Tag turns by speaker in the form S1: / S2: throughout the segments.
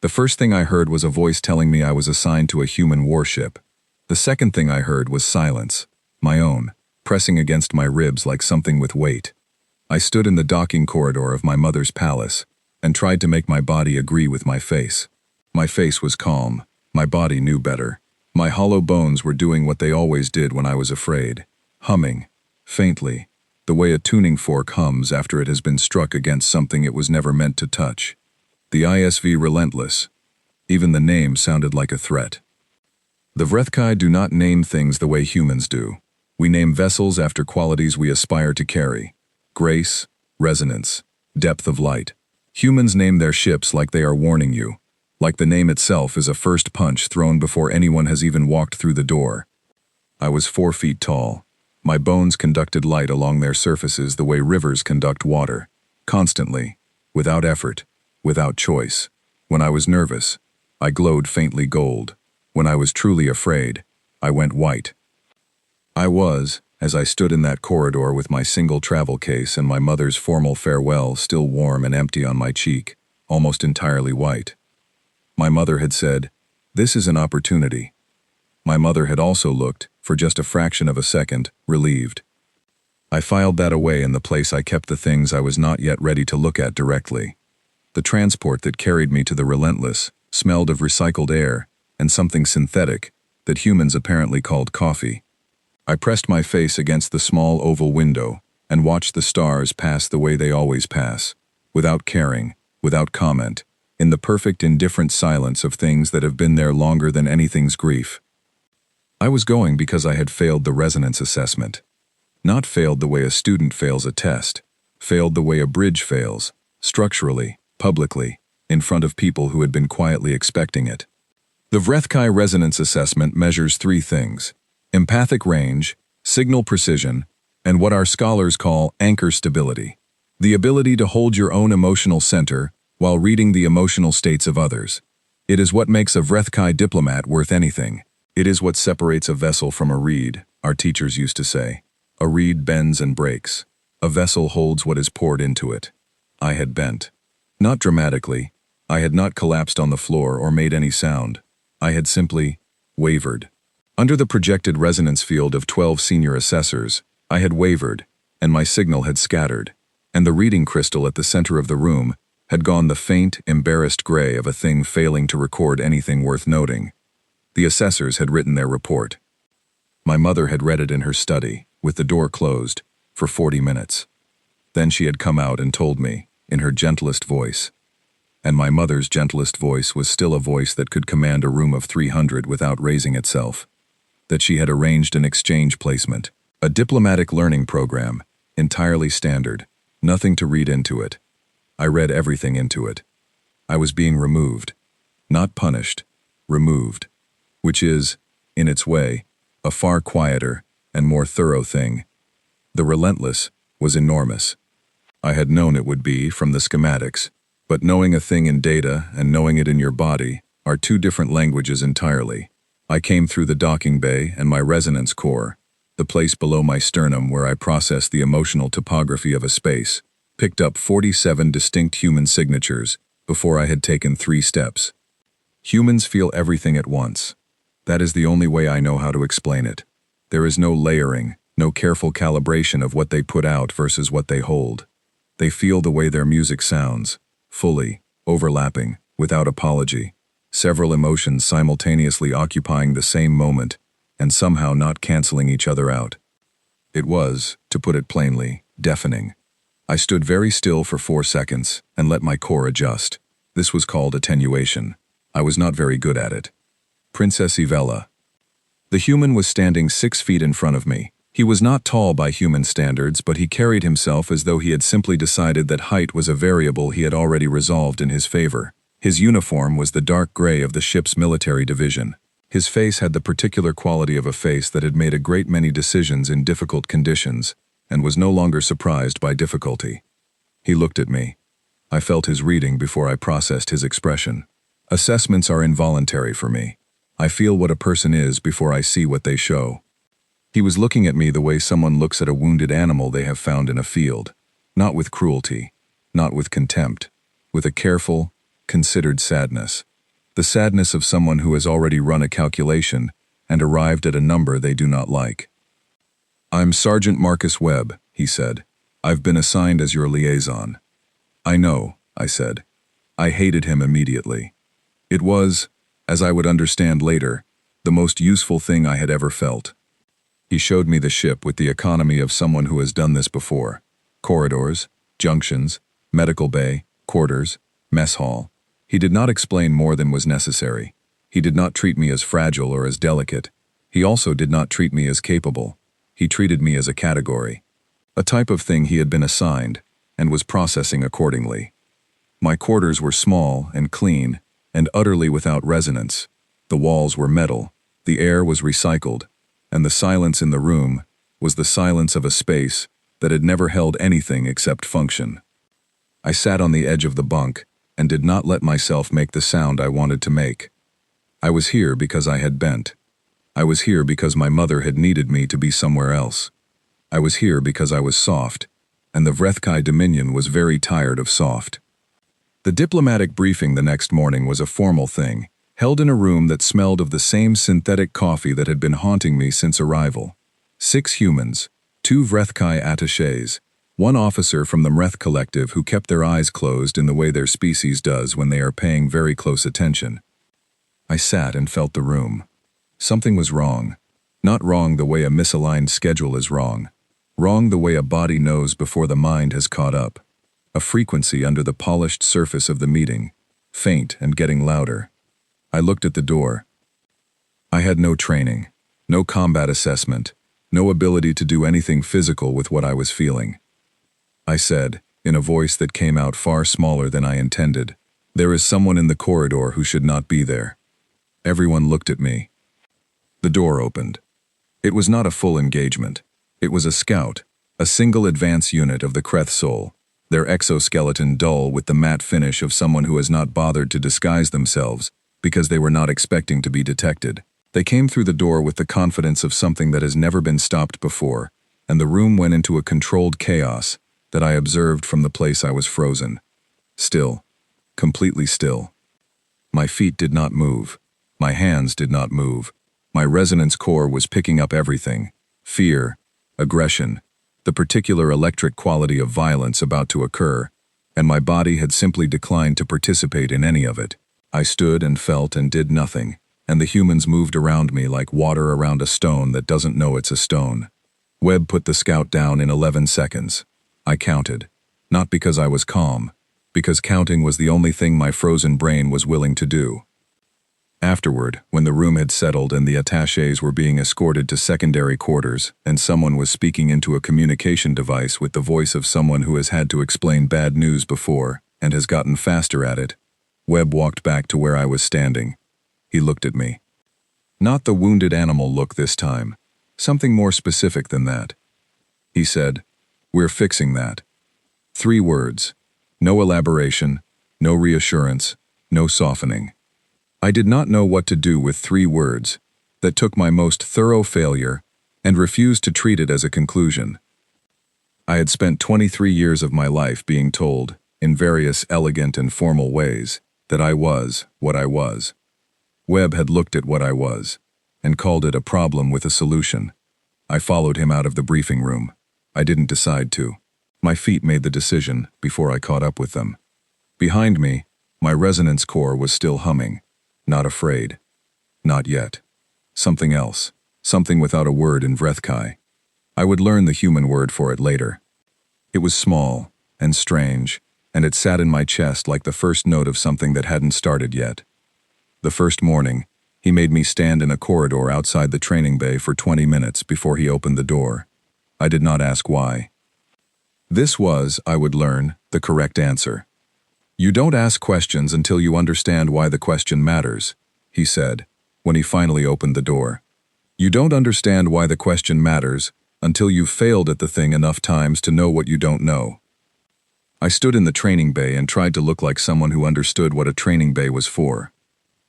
S1: The first thing I heard was a voice telling me I was assigned to a human warship. The second thing I heard was silence, my own, pressing against my ribs like something with weight. I stood in the docking corridor of my mother's palace and tried to make my body agree with my face. My face was calm. My body knew better. My hollow bones were doing what they always did when I was afraid, humming, faintly, the way a tuning fork hums after it has been struck against something it was never meant to touch. The ISV Relentless. Even the name sounded like a threat. The Vrethkai do not name things the way humans do. We name vessels after qualities we aspire to carry. Grace, resonance, depth of light. Humans name their ships like they are warning you, like the name itself is a first punch thrown before anyone has even walked through the door. I was 4 feet tall. My bones conducted light along their surfaces the way rivers conduct water, constantly, without effort, without choice. When I was nervous, I glowed faintly gold. When I was truly afraid, I went white. I was, as I stood in that corridor with my single travel case and my mother's formal farewell still warm and empty on my cheek, almost entirely white. My mother had said, "This is an opportunity." My mother had also looked, for just a fraction of a second, relieved. I filed that away in the place I kept the things I was not yet ready to look at directly. The transport that carried me to the Relentless smelled of recycled air and something synthetic that humans apparently called coffee. I pressed my face against the small oval window and watched the stars pass the way they always pass, without caring, without comment, in the perfect indifferent silence of things that have been there longer than anything's grief. I was going because I had failed the resonance assessment. Not failed the way a student fails a test, failed the way a bridge fails, structurally, publicly, in front of people who had been quietly expecting it. The Vrethkai resonance assessment measures 3 things: empathic range, signal precision, and what our scholars call anchor stability, the ability to hold your own emotional center while reading the emotional states of others. It is what makes a Vrethkai diplomat worth anything. It is what separates a vessel from a reed, our teachers used to say. A reed bends and breaks. A vessel holds what is poured into it. I had bent. Not dramatically. I had not collapsed on the floor or made any sound. I had simply wavered. Under the projected resonance field of 12 senior assessors, I had wavered, and my signal had scattered, and the reading crystal at the center of the room had gone the faint, embarrassed gray of a thing failing to record anything worth noting. The assessors had written their report. My mother had read it in her study, with the door closed, for 40 minutes. Then she had come out and told me, in her gentlest voice, and my mother's gentlest voice was still a voice that could command a room of 300 without raising itself, that she had arranged an exchange placement, a diplomatic learning program, entirely standard, nothing to read into it. I read everything into it. I was being removed, not punished, removed, which is, in its way, a far quieter and more thorough thing. The Relentless was enormous. I had known it would be from the schematics, but knowing a thing in data and knowing it in your body are 2 different languages entirely. I came through the docking bay and my resonance core, the place below my sternum where I processed the emotional topography of a space, picked up 47 distinct human signatures before I had taken 3 steps. Humans feel everything at once. That is the only way I know how to explain it. There is no layering, no careful calibration of what they put out versus what they hold. They feel the way their music sounds, fully, overlapping, without apology, several emotions simultaneously occupying the same moment and somehow not canceling each other out. It was, to put it plainly, deafening. I stood very still for 4 seconds and let my core adjust. This was called attenuation. I was not very good at it. Princess Ivella. The human was standing 6 feet in front of me. He was not tall by human standards, but he carried himself as though he had simply decided that height was a variable he had already resolved in his favor. His uniform was the dark gray of the ship's military division. His face had the particular quality of a face that had made a great many decisions in difficult conditions and was no longer surprised by difficulty. He looked at me. I felt his reading before I processed his expression. Assessments are involuntary for me. I feel what a person is before I see what they show. He was looking at me the way someone looks at a wounded animal they have found in a field, not with cruelty, not with contempt, with a careful, considered sadness. the sadness of someone who has already run a calculation and arrived at a number they do not like. "I'm Sergeant Marcus Webb," he said. "I've been assigned as your liaison." "I know," I said. I hated him immediately. It was, as I would understand later, the most useful thing I had ever felt. He showed me the ship with the economy of someone who has done this before. Corridors, junctions, medical bay, quarters, mess hall. He did not explain more than was necessary. He did not treat me as fragile or as delicate. He also did not treat me as capable. He treated me as a category. A type of thing he had been assigned, and was processing accordingly. My quarters were small and clean, and utterly without resonance. The walls were metal, the air was recycled, and the silence in the room was the silence of a space that had never held anything except function. I sat on the edge of the bunk and did not let myself make the sound I wanted to make. I was here because I had bent. I was here because my mother had needed me to be somewhere else. I was here because I was soft, and the Vrethkai Dominion was very tired of soft. The diplomatic briefing the next morning was a formal thing, held in a room that smelled of the same synthetic coffee that had been haunting me since arrival. 6 humans, 2 Vrethkai attachés, 1 officer from the Mreth Collective who kept their eyes closed in the way their species does when they are paying very close attention. I sat and felt the room. Something was wrong. Not wrong the way a misaligned schedule is wrong. Wrong the way a body knows before the mind has caught up. A frequency under the polished surface of the meeting, faint and getting louder. I looked at the door. I had no training, no combat assessment, no ability to do anything physical with what I was feeling. I said, in a voice that came out far smaller than I intended, "There is someone in the corridor who should not be there." Everyone looked at me. The door opened. It was not a full engagement. It was a scout, a single advance unit of the Kreth Soul, their exoskeleton dull with the matte finish of someone who has not bothered to disguise themselves because they were not expecting to be detected. They came through the door with the confidence of something that has never been stopped before, and the room went into a controlled chaos that I observed from the place I was frozen. Still, completely still. My feet did not move. My hands did not move. My resonance core was picking up everything: fear, aggression, the particular electric quality of violence about to occur, and my body had simply declined to participate in any of it. I stood and felt and did nothing, and the humans moved around me like water around a stone that doesn't know it's a stone. Webb put the scout down in 11 seconds. I counted, not because I was calm, because counting was the only thing my frozen brain was willing to do. Afterward, when the room had settled and the attachés were being escorted to secondary quarters and someone was speaking into a communication device with the voice of someone who has had to explain bad news before and has gotten faster at it, Webb walked back to where I was standing. He looked at me. Not the wounded animal look this time, something more specific than that. He said, "We're fixing that." 3 words. No elaboration, no reassurance, no softening. I did not know what to do with 3 words that took my most thorough failure and refused to treat it as a conclusion. I had spent 23 years of my life being told, in various elegant and formal ways, that I was what I was. Webb had looked at what I was and called it a problem with a solution. I followed him out of the briefing room. I didn't decide to. My feet made the decision before I caught up with them. Behind me, my resonance core was still humming. Not afraid. Not yet. Something else. Something without a word in Vrethkai. I would learn the human word for it later. It was small and strange, and it sat in my chest like the first note of something that hadn't started yet. The first morning, he made me stand in a corridor outside the training bay for 20 minutes before he opened the door. I did not ask why. This was, I would learn, the correct answer. "You don't ask questions until you understand why the question matters," he said, when he finally opened the door. "You don't understand why the question matters until you've failed at the thing enough times to know what you don't know." I stood in the training bay and tried to look like someone who understood what a training bay was for.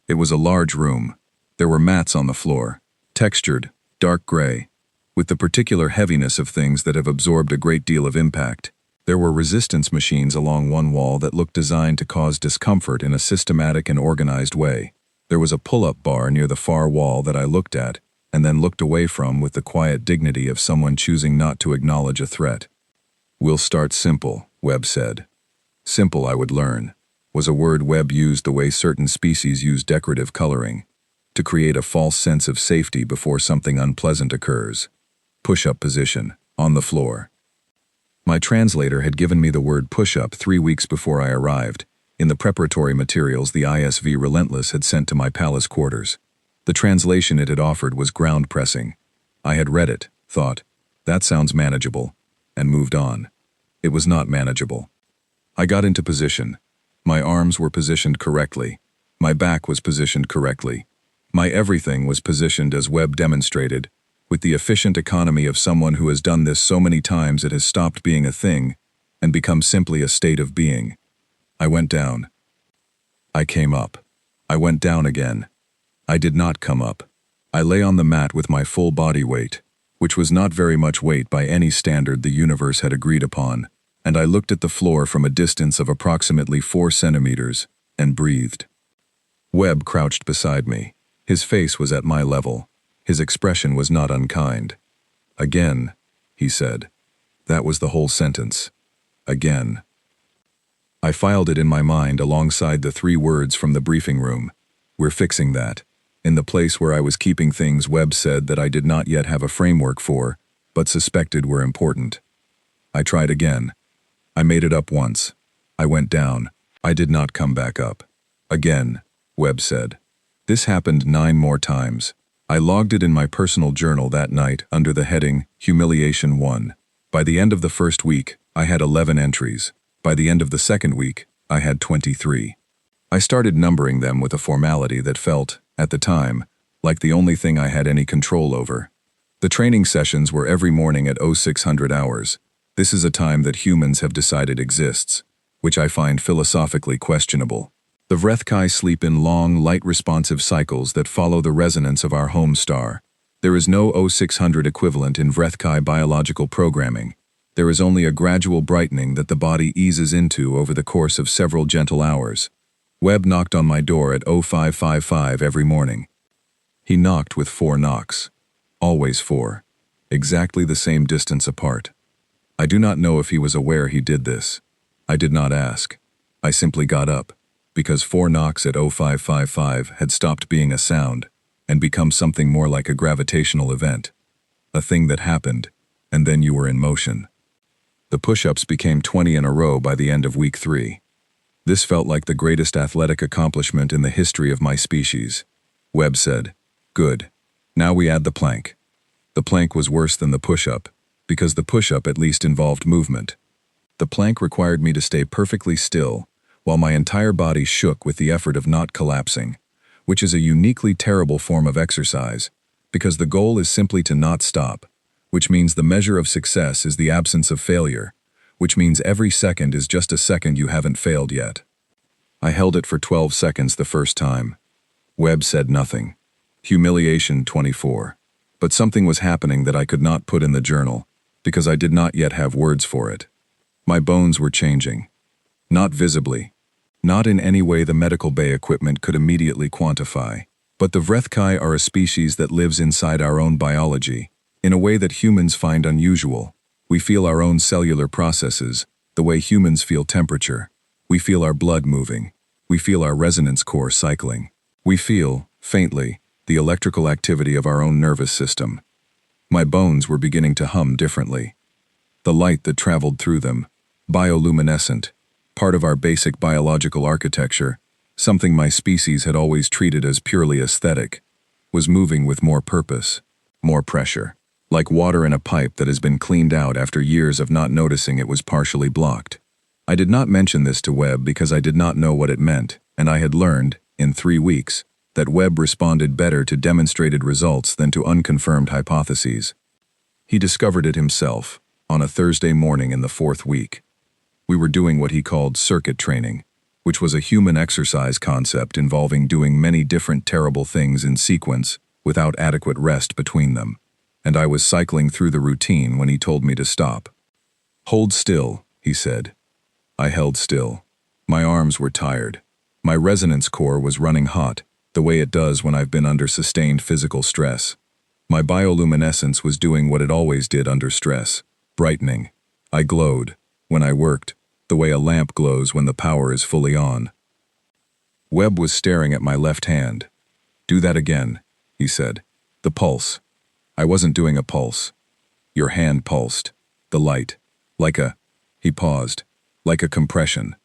S1: It was a large room. There were mats on the floor, textured, dark gray, with the particular heaviness of things that have absorbed a great deal of impact. There were resistance machines along one wall that looked designed to cause discomfort in a systematic and organized way. There was a pull-up bar near the far wall that I looked at, and then looked away from with the quiet dignity of someone choosing not to acknowledge a threat. "We'll start simple," Webb said. Simple, I would learn, was a word Webb used the way certain species use decorative coloring, to create a false sense of safety before something unpleasant occurs. Push-up position, on the floor. My translator had given me the word push-up 3 weeks before I arrived, in the preparatory materials the ISV Relentless had sent to my palace quarters. The translation it had offered was ground pressing. I had read it, thought, that sounds manageable, and moved on. It was not manageable. I got into position. My arms were positioned correctly. My back was positioned correctly. My everything was positioned as Webb demonstrated, with the efficient economy of someone who has done this so many times it has stopped being a thing and become simply a state of being. I went down. I came up. I went down again. I did not come up. I lay on the mat with my full body weight, which was not very much weight by any standard the universe had agreed upon, and I looked at the floor from a distance of approximately 4 centimeters and breathed. Webb crouched beside me. His face was at my level. His expression was not unkind. "Again," he said. That was the whole sentence. Again. I filed it in my mind alongside the 3 words from the briefing room. "We're fixing that." In the place where I was keeping things Webb said that I did not yet have a framework for, but suspected were important. I tried again. I made it up once. I went down. I did not come back up. Again, Webb said. This happened 9 more times. I logged it in my personal journal that night under the heading Humiliation 1. By the end of the first week, I had 11 entries. By the end of the second week, I had 23. I started numbering them with a formality that felt, at the time, like the only thing I had any control over. The training sessions were every morning at 0600 hours. This is a time that humans have decided exists, which I find philosophically questionable. The Vrethkai sleep in long, light-responsive cycles that follow the resonance of our home star. There is no 0600 equivalent in Vrethkai biological programming. There is only a gradual brightening that the body eases into over the course of several gentle hours. Webb knocked on my door at 0555 every morning. He knocked with 4 knocks. Always 4. Exactly the same distance apart. I do not know if he was aware he did this. I did not ask. I simply got up, because 4 knocks at 0555 had stopped being a sound and become something more like a gravitational event. A thing that happened, and then you were in motion. The push-ups became 20 in a row by the end of week 3. This felt like the greatest athletic accomplishment in the history of my species. Webb said, "Good. Now we add the plank." The plank was worse than the push-up, because the push-up at least involved movement. The plank required me to stay perfectly still, while my entire body shook with the effort of not collapsing, which is a uniquely terrible form of exercise, because the goal is simply to not stop, which means the measure of success is the absence of failure, which means every second is just a second you haven't failed yet. I held it for 12 seconds the first time. Webb said nothing. Humiliation 24. But something was happening that I could not put in the journal, because I did not yet have words for it. My bones were changing. Not visibly. Not in any way the medical bay equipment could immediately quantify. But the Vrethkai are a species that lives inside our own biology, in a way that humans find unusual. We feel our own cellular processes, the way humans feel temperature. We feel our blood moving. We feel our resonance core cycling. We feel, faintly, the electrical activity of our own nervous system. My bones were beginning to hum differently. The light that traveled through them, bioluminescent, part of our basic biological architecture, something my species had always treated as purely aesthetic, was moving with more purpose, more pressure. Like water in a pipe that has been cleaned out after years of not noticing it was partially blocked. I did not mention this to Webb because I did not know what it meant, and I had learned, in 3 weeks, that Webb responded better to demonstrated results than to unconfirmed hypotheses. He discovered it himself, on a Thursday morning in the 4th week. We were doing what he called circuit training, which was a human exercise concept involving doing many different terrible things in sequence without adequate rest between them. And I was cycling through the routine when he told me to stop. "Hold still," he said. I held still. My arms were tired. My resonance core was running hot. the way it does when I've been under sustained physical stress. My bioluminescence was doing what it always did under stress, brightening. I glowed, when I worked, the way a lamp glows when the power is fully on. Webb was staring at my left hand. "Do that again," he said. "The pulse." I wasn't doing a pulse. Your hand pulsed. The light. Like a... He paused. Like a compression.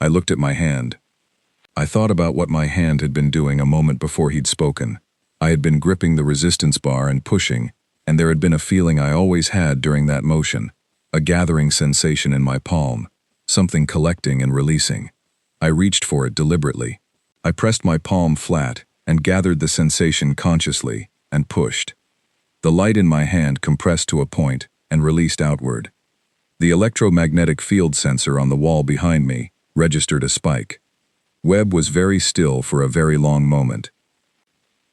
S1: I looked at my hand. I thought about what my hand had been doing a moment before he'd spoken. I had been gripping the resistance bar and pushing, and there had been a feeling I always had during that motion. A gathering sensation in my palm. Something collecting and releasing. I reached for it deliberately. I pressed my palm flat and gathered the sensation consciously and pushed. The light in my hand compressed to a point and released outward. The electromagnetic field sensor on the wall behind me registered a spike. Webb was very still for a very long moment.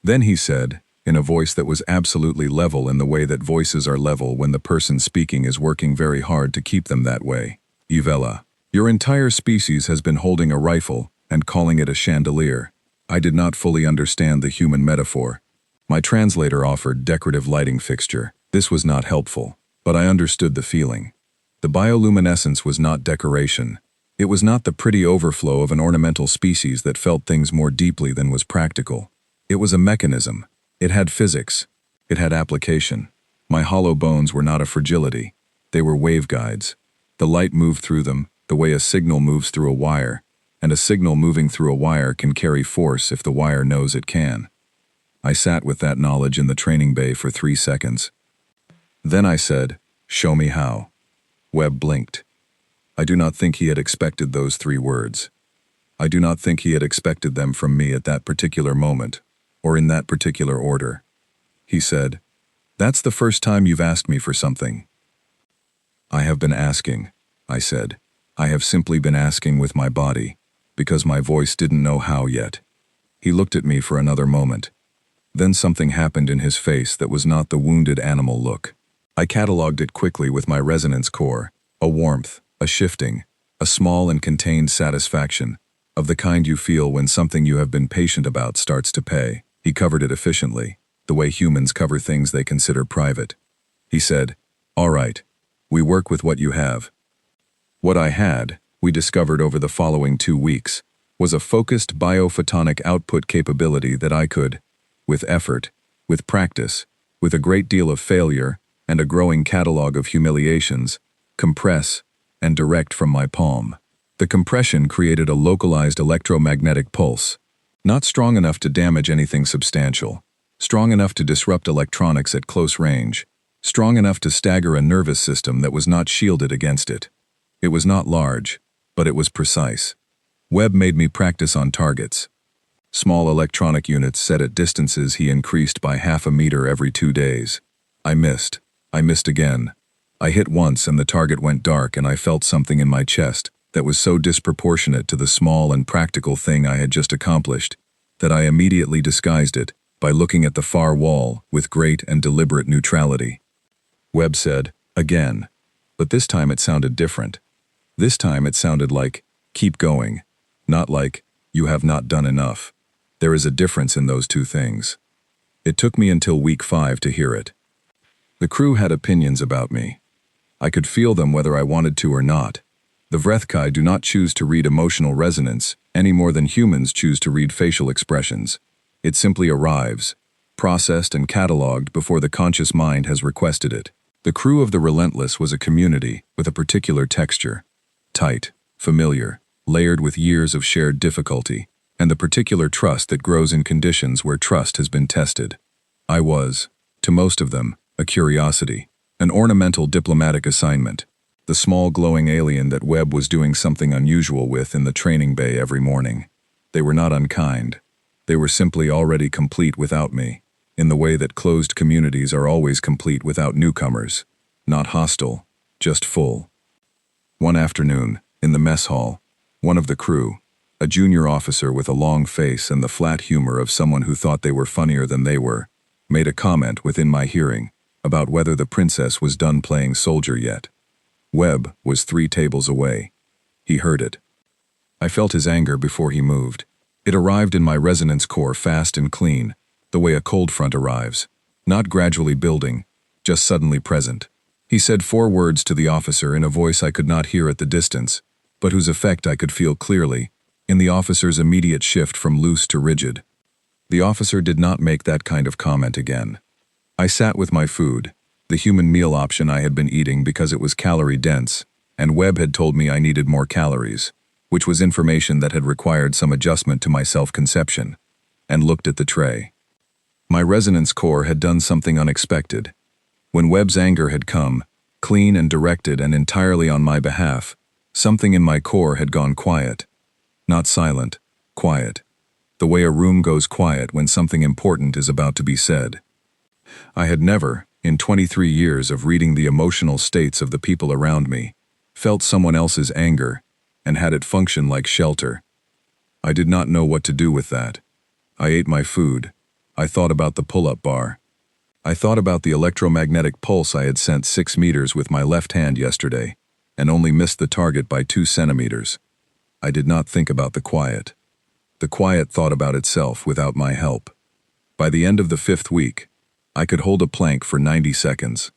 S1: Then he said, in a voice that was absolutely level in the way that voices are level when the person speaking is working very hard to keep them that way, "Ivella, your entire species has been holding a rifle and calling it a chandelier." I did not fully understand the human metaphor. My translator offered decorative lighting fixture. This was not helpful, but I understood the feeling. The bioluminescence was not decoration. It was not the pretty overflow of an ornamental species that felt things more deeply than was practical. It was a mechanism. It had physics. It had application. My hollow bones were not a fragility. They were waveguides. The light moved through them, the way a signal moves through a wire, and a signal moving through a wire can carry force if the wire knows it can. I sat with that knowledge in the training bay for 3 seconds. Then I said, "Show me how." Webb blinked. I do not think he had expected those 3 words. I do not think he had expected them from me at that particular moment, or in that particular order. He said, "That's the first time you've asked me for something." "I have been asking," I said. "I have simply been asking with my body, because my voice didn't know how yet." He looked at me for another moment. Then something happened in his face that was not the wounded animal look. I catalogued it quickly with my resonance core, a warmth, a shifting, a small and contained satisfaction, of the kind you feel when something you have been patient about starts to pay. He covered it efficiently, the way humans cover things they consider private. He said, "All right, we work with what you have." What I had, we discovered over the following 2 weeks, was a focused biophotonic output capability that I could, with effort, with practice, with a great deal of failure, and a growing catalog of humiliations, compress and direct from my palm. The compression created a localized electromagnetic pulse, not strong enough to damage anything substantial, strong enough to disrupt electronics at close range, strong enough to stagger a nervous system that was not shielded against it. It was not large, but it was precise. Webb made me practice on targets. Small electronic units set at distances he increased by half a meter every 2 days. I missed. I missed again. I hit once and the target went dark and I felt something in my chest that was so disproportionate to the small and practical thing I had just accomplished that I immediately disguised it by looking at the far wall with great and deliberate neutrality. Webb said, "Again." But this time it sounded different. This time it sounded like, "Keep going," not like, "You have not done enough." There is a difference in those 2 things. It took me until week 5 to hear it. The crew had opinions about me. I could feel them whether I wanted to or not. The Vrethkai do not choose to read emotional resonance any more than humans choose to read facial expressions. It simply arrives, processed and cataloged before the conscious mind has requested it. The crew of the Relentless was a community with a particular texture. Tight, familiar, layered with years of shared difficulty, and the particular trust that grows in conditions where trust has been tested. I was, to most of them, a curiosity, an ornamental diplomatic assignment, the small glowing alien that Webb was doing something unusual with in the training bay every morning. They were not unkind. They were simply already complete without me, in the way that closed communities are always complete without newcomers. Not hostile, just full. One afternoon, in the mess hall, one of the crew, a junior officer with a long face and the flat humor of someone who thought they were funnier than they were, made a comment within my hearing about whether the princess was done playing soldier yet. Webb was 3 tables away. He heard it. I felt his anger before he moved. It arrived in my resonance core fast and clean, the way a cold front arrives, not gradually building, just suddenly present. He said 4 words to the officer in a voice I could not hear at the distance, but whose effect I could feel clearly, in the officer's immediate shift from loose to rigid. The officer did not make that kind of comment again. I sat with my food, the human meal option I had been eating because it was calorie-dense, and Webb had told me I needed more calories, which was information that had required some adjustment to my self-conception, and looked at the tray. My resonance core had done something unexpected. When Webb's anger had come, clean and directed and entirely on my behalf, something in my core had gone quiet. Not silent, quiet. The way a room goes quiet when something important is about to be said. I had never, in 23 years of reading the emotional states of the people around me, felt someone else's anger and had it function like shelter. I did not know what to do with that. I ate my food. I thought about the pull-up bar. I thought about the electromagnetic pulse I had sent 6 meters with my left hand yesterday and only missed the target by 2 centimeters. I did not think about the quiet. The quiet thought about itself without my help. By the end of the 5th week, I could hold a plank for 90 seconds.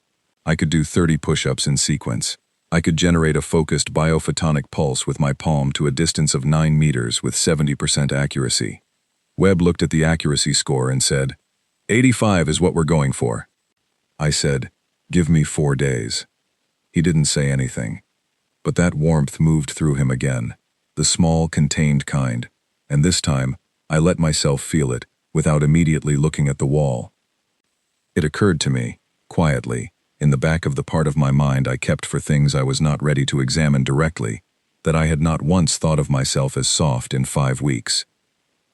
S1: I could do 30 push-ups in sequence. I could generate a focused biophotonic pulse with my palm to a distance of 9 meters with 70% accuracy. Webb looked at the accuracy score and said, 85 is what we're going for. I said, give me 4 days. He didn't say anything. But that warmth moved through him again, the small, contained kind, and this time I let myself feel it without immediately looking at the wall. It occurred to me, quietly, in the back of the part of my mind I kept for things I was not ready to examine directly, that I had not once thought of myself as soft in 5 weeks.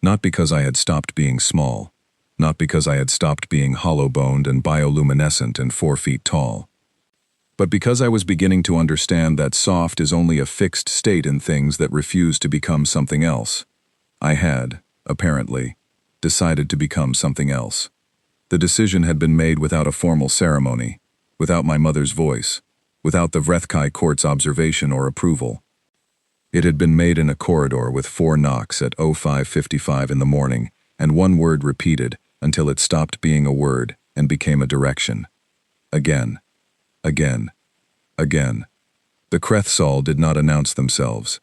S1: Not because I had stopped being small, not because I had stopped being hollow-boned and bioluminescent and 4 feet tall, but because I was beginning to understand that soft is only a fixed state in things that refuse to become something else. I had, apparently, decided to become something else. The decision had been made without a formal ceremony, without my mother's voice, without the Vrethkai court's observation or approval. It had been made in a corridor with 4 knocks at 05:55 in the morning, and 1 word repeated until it stopped being a word and became a direction. Again. Again. Again. The Krethsal did not announce themselves.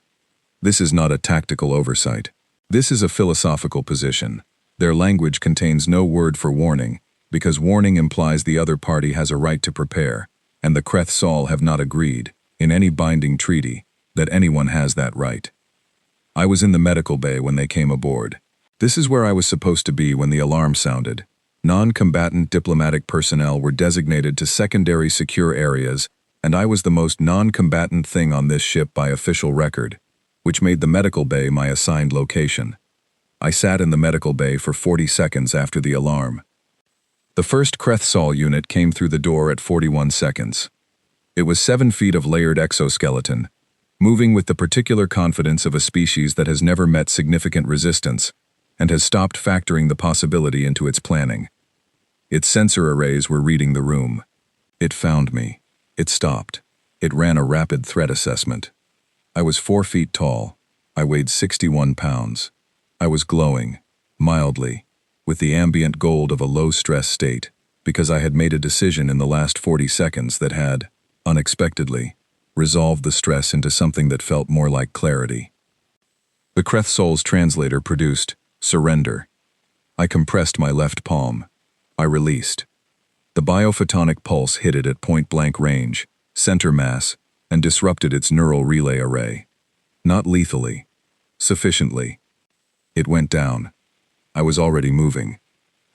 S1: This is not a tactical oversight. This is a philosophical position. Their language contains no word for warning, because warning implies the other party has a right to prepare, and the Krethsal have not agreed, in any binding treaty, that anyone has that right. I was in the medical bay when they came aboard. This is where I was supposed to be when the alarm sounded. Non-combatant diplomatic personnel were designated to secondary secure areas, and I was the most non-combatant thing on this ship by official record, which made the medical bay my assigned location. I sat in the medical bay for 40 seconds after the alarm. The first Krethsal unit came through the door at 41 seconds. It was 7 feet of layered exoskeleton, moving with the particular confidence of a species that has never met significant resistance and has stopped factoring the possibility into its planning. Its sensor arrays were reading the room. It found me. It stopped. It ran a rapid threat assessment. I was 4 feet tall. I weighed 61 pounds. I was glowing, mildly, with the ambient gold of a low-stress state, because I had made a decision in the last 40 seconds that had, unexpectedly, resolved the stress into something that felt more like clarity. The Krethsal's translator produced, surrender. I compressed my left palm. I released. The biophotonic pulse hit it at point-blank range, center mass, and disrupted its neural relay array. Not lethally. Sufficiently. It went down. I was already moving.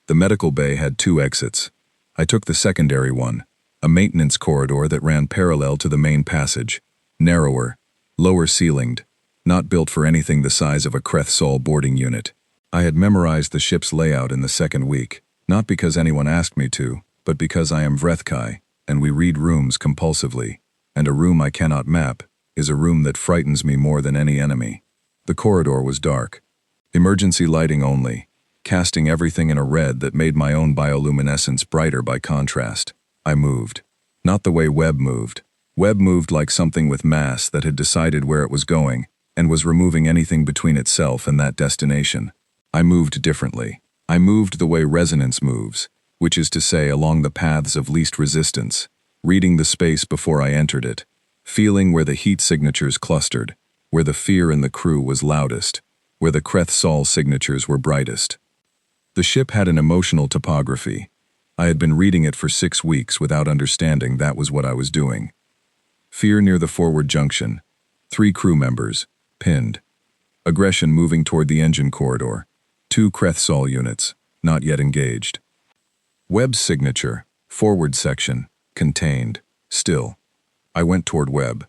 S1: The medical bay had 2 exits. I took the secondary one, a maintenance corridor that ran parallel to the main passage, narrower, lower ceilinged, not built for anything the size of a Krethsal boarding unit. I had memorized the ship's layout in the 2nd week, not because anyone asked me to, but because I am Vrethkai, and we read rooms compulsively, and a room I cannot map is a room that frightens me more than any enemy. The corridor was dark. Emergency lighting only, casting everything in a red that made my own bioluminescence brighter by contrast. I moved. Not the way Webb moved. Webb moved like something with mass that had decided where it was going, and was removing anything between itself and that destination. I moved differently. I moved the way resonance moves, which is to say along the paths of least resistance, reading the space before I entered it, feeling where the heat signatures clustered, where the fear in the crew was loudest, where the Kreth-Sol signatures were brightest. The ship had an emotional topography. I had been reading it for 6 weeks without understanding that was what I was doing. Fear near the forward junction. 3 crew members, pinned. Aggression moving toward the engine corridor. 2 Kreth-Sol units, not yet engaged. Webb's signature, forward section, contained, still. I went toward Webb.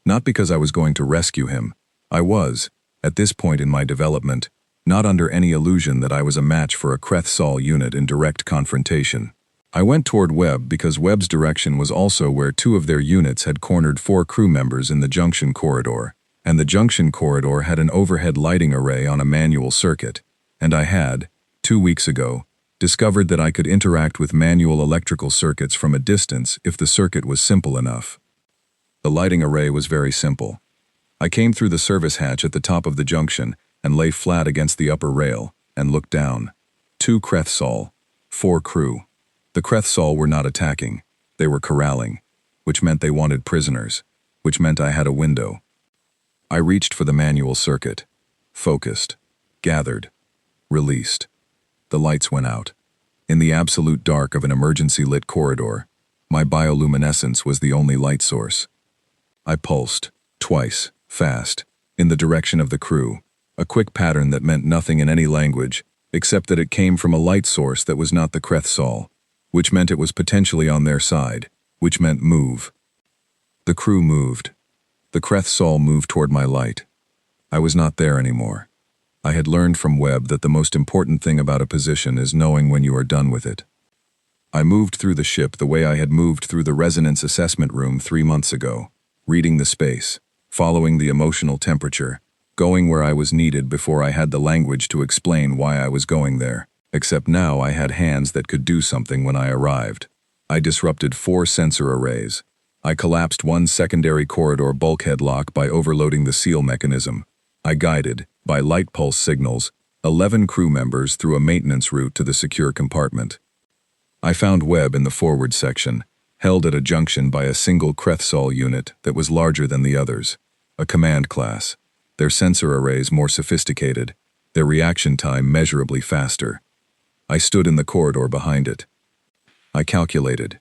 S1: Not because I was going to rescue him. I was, at this point in my development, not under any illusion that I was a match for a Kreth-Sol unit in direct confrontation. I went toward Webb because Webb's direction was also where 2 of their units had cornered 4 crew members in the junction corridor, and the junction corridor had an overhead lighting array on a manual circuit, and I had, 2 weeks ago, discovered that I could interact with manual electrical circuits from a distance if the circuit was simple enough. The lighting array was very simple. I came through the service hatch at the top of the junction and lay flat against the upper rail and looked down. 2 Kreth-Sol, 4 crew. The Kreth-Sol were not attacking. They were corralling, which meant they wanted prisoners, which meant I had a window. I reached for the manual circuit, focused, gathered, released. The lights went out. In the absolute dark of an emergency-lit corridor, my bioluminescence was the only light source. I pulsed, twice, fast, in the direction of the crew, a quick pattern that meant nothing in any language, except that it came from a light source that was not the Kreth-Sol, which meant it was potentially on their side, which meant move. The crew moved. The Kreth-Sol moved toward my light. I was not there anymore. I had learned from Webb that the most important thing about a position is knowing when you are done with it. I moved through the ship the way I had moved through the resonance assessment room 3 months ago, reading the space, following the emotional temperature, going where I was needed before I had the language to explain why I was going there, except now I had hands that could do something when I arrived. I disrupted 4 sensor arrays. I collapsed 1 secondary corridor bulkhead lock by overloading the seal mechanism. I guided, by light pulse signals, 11 crew members through a maintenance route to the secure compartment. I found Webb in the forward section, held at a junction by a single Kreth-Sol unit that was larger than the others, a command class, their sensor arrays more sophisticated, their reaction time measurably faster. I stood in the corridor behind it. I calculated.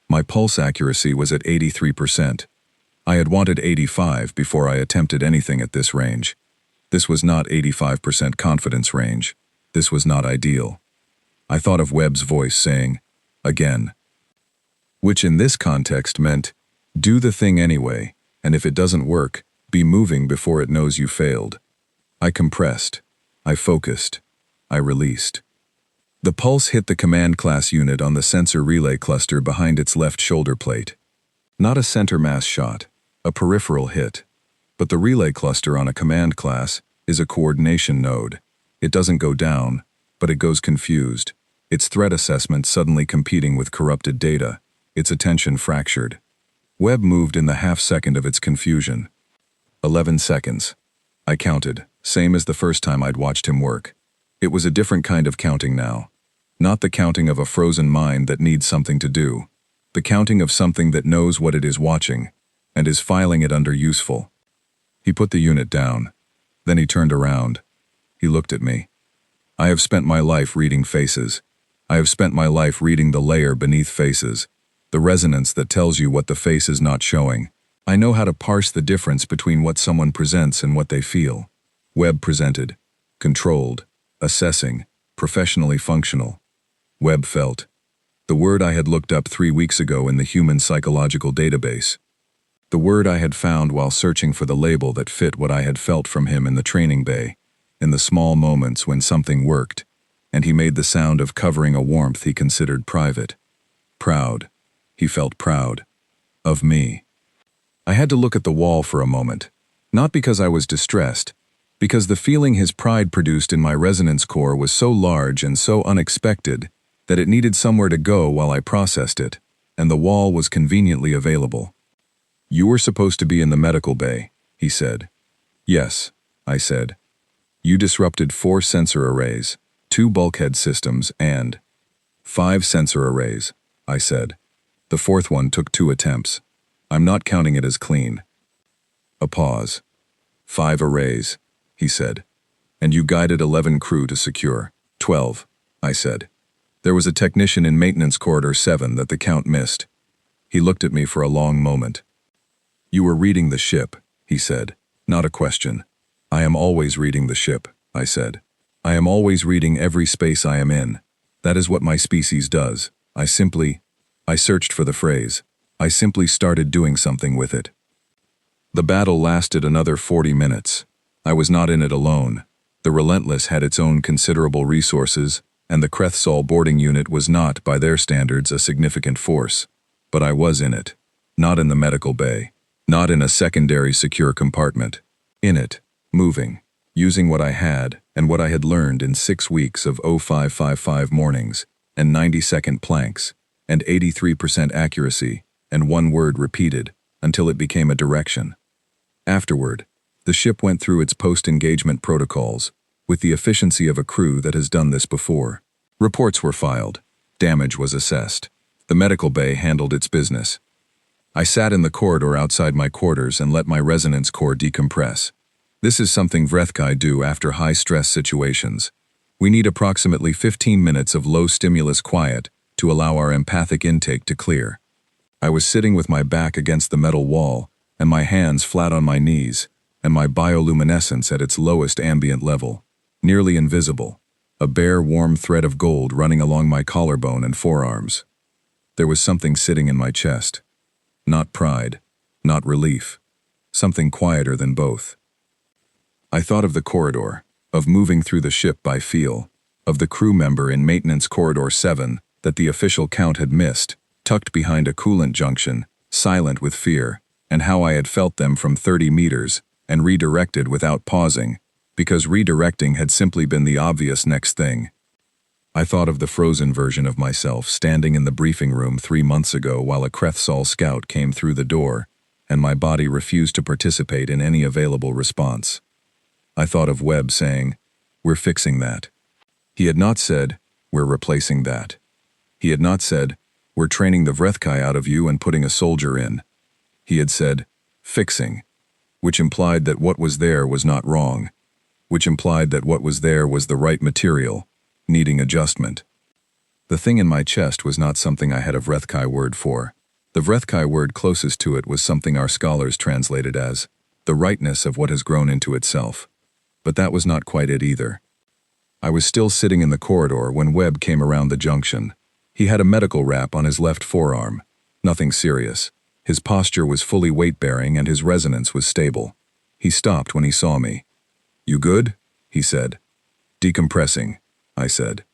S1: My pulse accuracy was at 83%. I had wanted 85 before I attempted anything at this range. This was not 85% confidence range. This was not ideal. I thought of Webb's voice saying, again. Which in this context meant, do the thing anyway, and if it doesn't work, be moving before it knows you failed. I compressed. I focused. I released. The pulse hit the command class unit on the sensor relay cluster behind its left shoulder plate. Not a center mass shot, a peripheral hit. But the relay cluster on a command class is a coordination node. It doesn't go down, but it goes confused. Its threat assessment suddenly competing with corrupted data. Its attention fractured. Webb moved in the half-second of its confusion. 11 seconds. I counted, same as the first time I'd watched him work. It was a different kind of counting now. Not the counting of a frozen mind that needs something to do. The counting of something that knows what it is watching, and is filing it under useful. He put the unit down. Then he turned around. He looked at me. I have spent my life reading faces. I have spent my life reading the layer beneath faces, the resonance that tells you what the face is not showing. I know how to parse the difference between what someone presents and what they feel. Webb presented, controlled, assessing, professionally functional. Webb felt. The word I had looked up 3 weeks ago in the human psychological database. The word I had found while searching for the label that fit what I had felt from him in the training bay, in the small moments when something worked, and he made the sound of covering a warmth he considered private. Proud. He felt proud. Of me. I had to look at the wall for a moment, not because I was distressed, because the feeling his pride produced in my resonance core was so large and so unexpected that it needed somewhere to go while I processed it, and the wall was conveniently available. You were supposed to be in the medical bay, he said. Yes, I said. You disrupted 4 sensor arrays, 2 bulkhead systems, and 5 sensor arrays, I said. The 4th one took 2 attempts. I'm not counting it as clean. A pause. 5 arrays, he said. And you guided 11 crew to secure. 12, I said. There was a technician in Maintenance Corridor 7 that the count missed. He looked at me for a long moment. You were reading the ship, he said. Not a question. I am always reading the ship, I said. I am always reading every space I am in. That is what my species does. I searched for the phrase. I simply started doing something with it. The battle lasted another 40 minutes. I was not in it alone. The Relentless had its own considerable resources, and the Krethsol boarding unit was not, by their standards, a significant force. But I was in it. Not in the medical bay. Not in a secondary secure compartment. In it, moving, using what I had and what I had learned in 6 weeks of 0555 mornings, and 90-second planks, and 83% accuracy, and 1 word repeated, until it became a direction. Afterward, the ship went through its post-engagement protocols, with the efficiency of a crew that has done this before. Reports were filed. Damage was assessed. The medical bay handled its business. I sat in the corridor outside my quarters and let my resonance core decompress. This is something Vrethkai do after high-stress situations. We need approximately 15 minutes of low-stimulus quiet to allow our empathic intake to clear. I was sitting with my back against the metal wall and my hands flat on my knees, and my bioluminescence at its lowest ambient level, nearly invisible, a bare, warm thread of gold running along my collarbone and forearms. There was something sitting in my chest. Not pride, not relief, something quieter than both. I thought of the corridor, of moving through the ship by feel, of the crew member in Maintenance Corridor 7 that the official count had missed, tucked behind a coolant junction, silent with fear, and how I had felt them from 30 meters and redirected without pausing, because redirecting had simply been the obvious next thing. I thought of the frozen version of myself standing in the briefing room 3 months ago while a Krethsol scout came through the door, and my body refused to participate in any available response. I thought of Webb saying, "We're fixing that." He had not said, "We're replacing that." He had not said, "We're training the Vrethkai out of you and putting a soldier in." He had said, "Fixing," which implied that what was there was not wrong, which implied that what was there was the right material, needing adjustment. The thing in my chest was not something I had a Vrethkai word for. The Vrethkai word closest to it was something our scholars translated as the rightness of what has grown into itself. But that was not quite it either. I was still sitting in the corridor when Webb came around the junction. He had a medical wrap on his left forearm. Nothing serious. His posture was fully weight-bearing and his resonance was stable. He stopped when he saw me. "You good?" he said. "Decompressing," I said.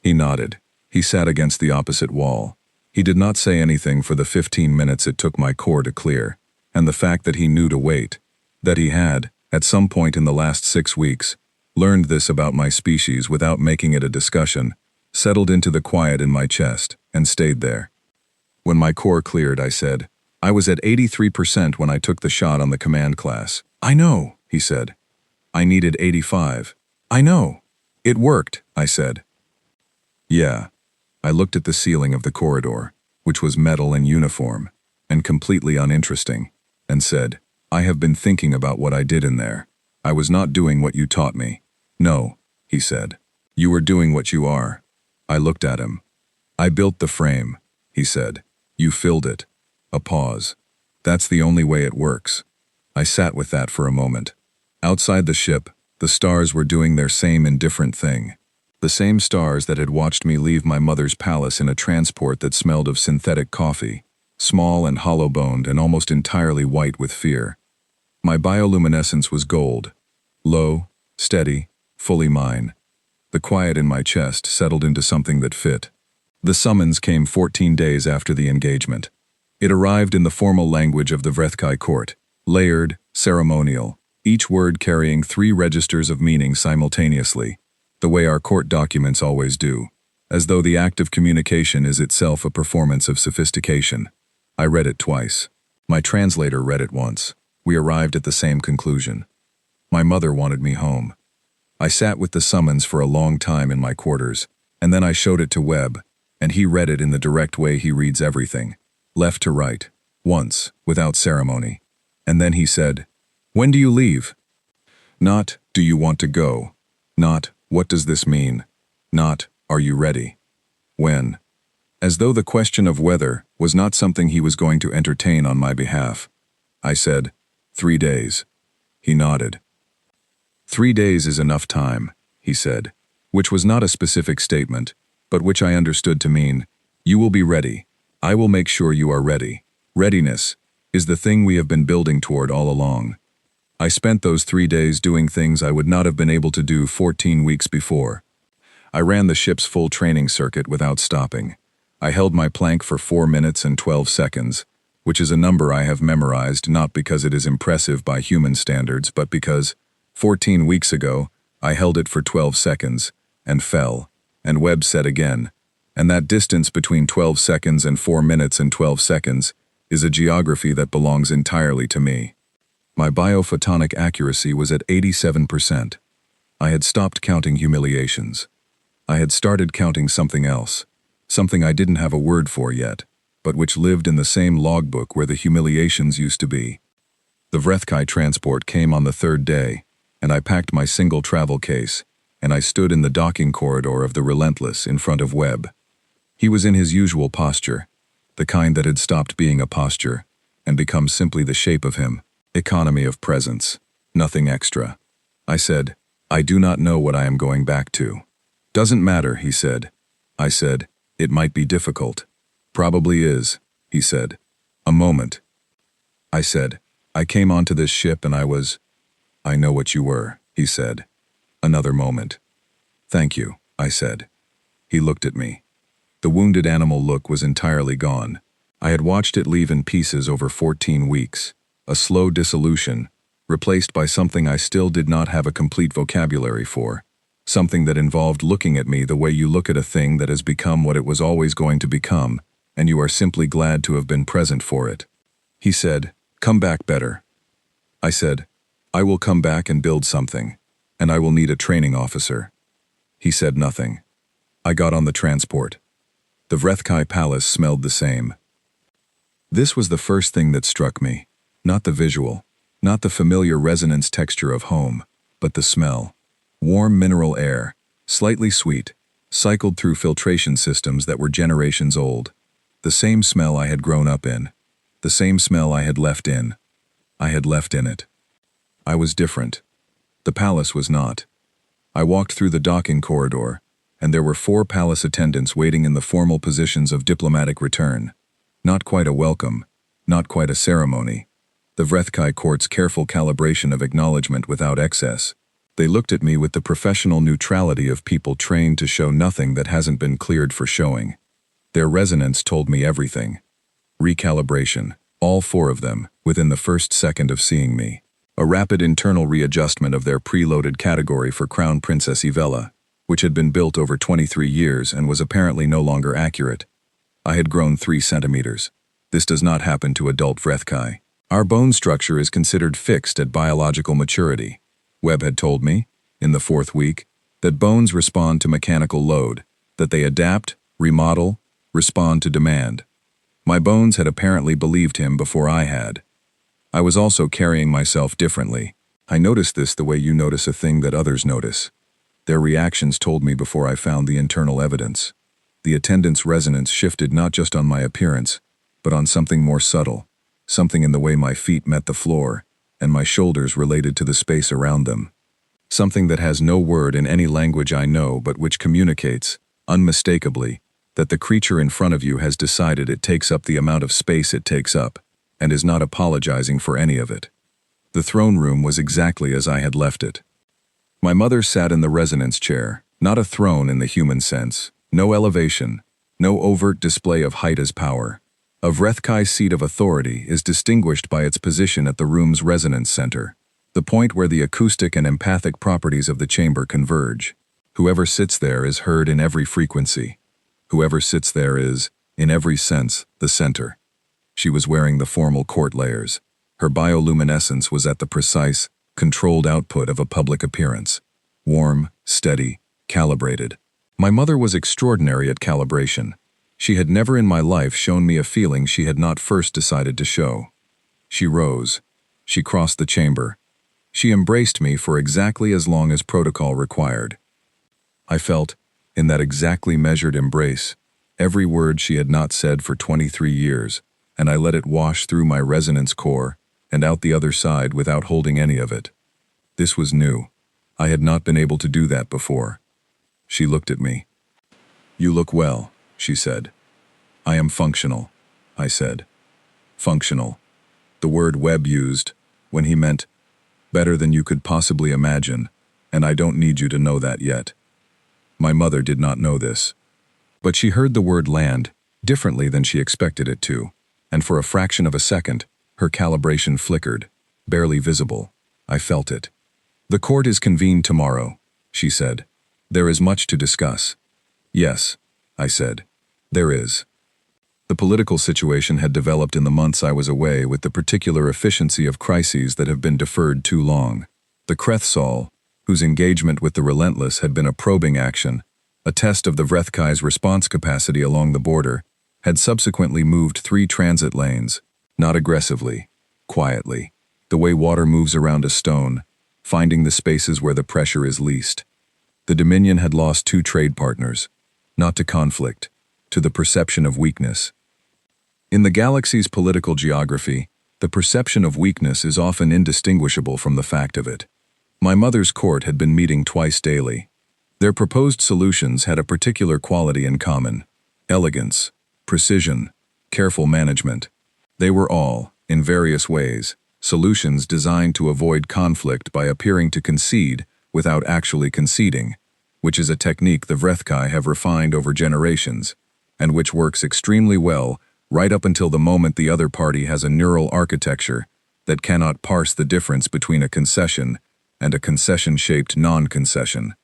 S1: He nodded. He sat against the opposite wall. He did not say anything for the 15 minutes it took my core to clear, and the fact that he knew to wait, that he had, at some point in the last 6 weeks, learned this about my species without making it a discussion, settled into the quiet in my chest, and stayed there. When my core cleared, I said, "I was at 83% when I took the shot on the command class." "I know," he said. "I needed 85. "I know." "It worked," I said. "Yeah." I looked at the ceiling of the corridor, which was metal and uniform, and completely uninteresting, and said, "I have been thinking about what I did in there. I was not doing what you taught me." "No," he said. "You were doing what you are." I looked at him. "I built the frame," he said. "You filled it." A pause. "That's the only way it works." I sat with that for a moment. Outside the ship, the stars were doing their same indifferent thing. The same stars that had watched me leave my mother's palace in a transport that smelled of synthetic coffee, small and hollow-boned and almost entirely white with fear. My bioluminescence was gold, low, steady, fully mine. The quiet in my chest settled into something that fit. The summons came 14 days after the engagement. It arrived in the formal language of the Vrethkai court, layered, ceremonial, each word carrying 3 registers of meaning simultaneously, the way our court documents always do, as though the act of communication is itself a performance of sophistication. I read it twice. My translator read it once. We arrived at the same conclusion. My mother wanted me home. I sat with the summons for a long time in my quarters, and then I showed it to Webb, and he read it in the direct way he reads everything, left to right, once, without ceremony. And then he said, "When do you leave?" Not, "Do you want to go?" Not, "What does this mean?" Not, "Are you ready?" When? As though the question of whether was not something he was going to entertain on my behalf. I said, 3 days. He nodded. 3 days is enough time, he said, which was not a specific statement, but which I understood to mean, you will be ready. I will make sure you are ready. Readiness is the thing we have been building toward all along. I spent those 3 days doing things I would not have been able to do 14 weeks before. I ran the ship's full training circuit without stopping. I held my plank for 4 minutes and 12 seconds, which is a number I have memorized not because it is impressive by human standards, but because, 14 weeks ago, I held it for 12 seconds, and fell, and Webb said again, and that distance between 12 seconds and 4 minutes and 12 seconds is a geography that belongs entirely to me. My biophotonic accuracy was at 87%. I had stopped counting humiliations. I had started counting something else, something I didn't have a word for yet, but which lived in the same logbook where the humiliations used to be. The Vrethkai transport came on the 3rd day, and I packed my single travel case, and I stood in the docking corridor of the Relentless in front of Webb. He was in his usual posture, the kind that had stopped being a posture, and become simply the shape of him, economy of presence, nothing extra. I said, "I do not know what I am going back to." "Doesn't matter," he said. I said, "It might be difficult." "Probably is," he said. "A moment." I said, "I came onto this ship and I was—" "I know what you were," he said. Another moment. "Thank you," I said. He looked at me. The wounded animal look was entirely gone. I had watched it leave in pieces over 14 weeks, a slow dissolution, replaced by something I still did not have a complete vocabulary for, something that involved looking at me the way you look at a thing that has become what it was always going to become, and you are simply glad to have been present for it. He said, "Come back better." I said, "I will come back and build something, and I will need a training officer." He said nothing. I got on the transport. The Vrethkai Palace smelled the same. This was the first thing that struck me, not the visual, not the familiar resonance texture of home, but the smell. Warm mineral air, slightly sweet, cycled through filtration systems that were generations old. The same smell I had grown up in. The same smell I had left in. I had left in it. I was different. The palace was not. I walked through the docking corridor, and there were 4 palace attendants waiting in the formal positions of diplomatic return. Not quite a welcome, not quite a ceremony. The Vrethkai court's careful calibration of acknowledgement without excess. They looked at me with the professional neutrality of people trained to show nothing that hasn't been cleared for showing. Their resonance told me everything. Recalibration, all 4 of them, within the first second of seeing me. A rapid internal readjustment of their preloaded category for Crown Princess Ivella, which had been built over 23 years and was apparently no longer accurate. I had grown 3 centimeters. This does not happen to adult Vrethkai. Our bone structure is considered fixed at biological maturity. Webb had told me, in the 4th week, that bones respond to mechanical load, that they adapt, remodel, respond to demand. My bones had apparently believed him before I had. I was also carrying myself differently. I noticed this the way you notice a thing that others notice. Their reactions told me before I found the internal evidence. The attendant's resonance shifted not just on my appearance, but on something more subtle, something in the way my feet met the floor, and my shoulders related to the space around them. Something that has no word in any language I know but which communicates, unmistakably, that the creature in front of you has decided it takes up the amount of space it takes up, and is not apologizing for any of it. The throne room was exactly as I had left it. My mother sat in the resonance chair, not a throne in the human sense, no elevation, no overt display of height as power. A Vrethkai seat of authority is distinguished by its position at the room's resonance center, the point where the acoustic and empathic properties of the chamber converge. Whoever sits there is heard in every frequency. Whoever sits there is, in every sense, the center. She was wearing the formal court layers. Her bioluminescence was at the precise, controlled output of a public appearance. Warm, steady, calibrated. My mother was extraordinary at calibration. She had never in my life shown me a feeling she had not first decided to show. She rose. She crossed the chamber. She embraced me for exactly as long as protocol required. I felt, in that exactly measured embrace, every word she had not said for 23 years, and I let it wash through my resonance core and out the other side without holding any of it. This was new. I had not been able to do that before. She looked at me. "You look well," she said. "I am functional," I said. Functional. The word Webb used when he meant better than you could possibly imagine, and I don't need you to know that yet. My mother did not know this. But she heard the word land differently than she expected it to, and for a fraction of a second, her calibration flickered, barely visible. I felt it. "The court is convened tomorrow," she said. "There is much to discuss." "Yes," I said. "There is." The political situation had developed in the months I was away with the particular efficiency of crises that have been deferred too long. The Krethsol, whose engagement with the Relentless had been a probing action, a test of the Vrethkai's response capacity along the border, had subsequently moved 3 transit lanes, not aggressively, quietly, the way water moves around a stone, finding the spaces where the pressure is least. The Dominion had lost 2 trade partners, not to conflict, to the perception of weakness. In the galaxy's political geography, the perception of weakness is often indistinguishable from the fact of it. My mother's court had been meeting twice daily. Their proposed solutions had a particular quality in common: elegance, precision, careful management. They were all, in various ways, solutions designed to avoid conflict by appearing to concede without actually conceding, which is a technique the Vrethkai have refined over generations, and which works extremely well right up until the moment the other party has a neural architecture that cannot parse the difference between a concession and a concession-shaped non-concession.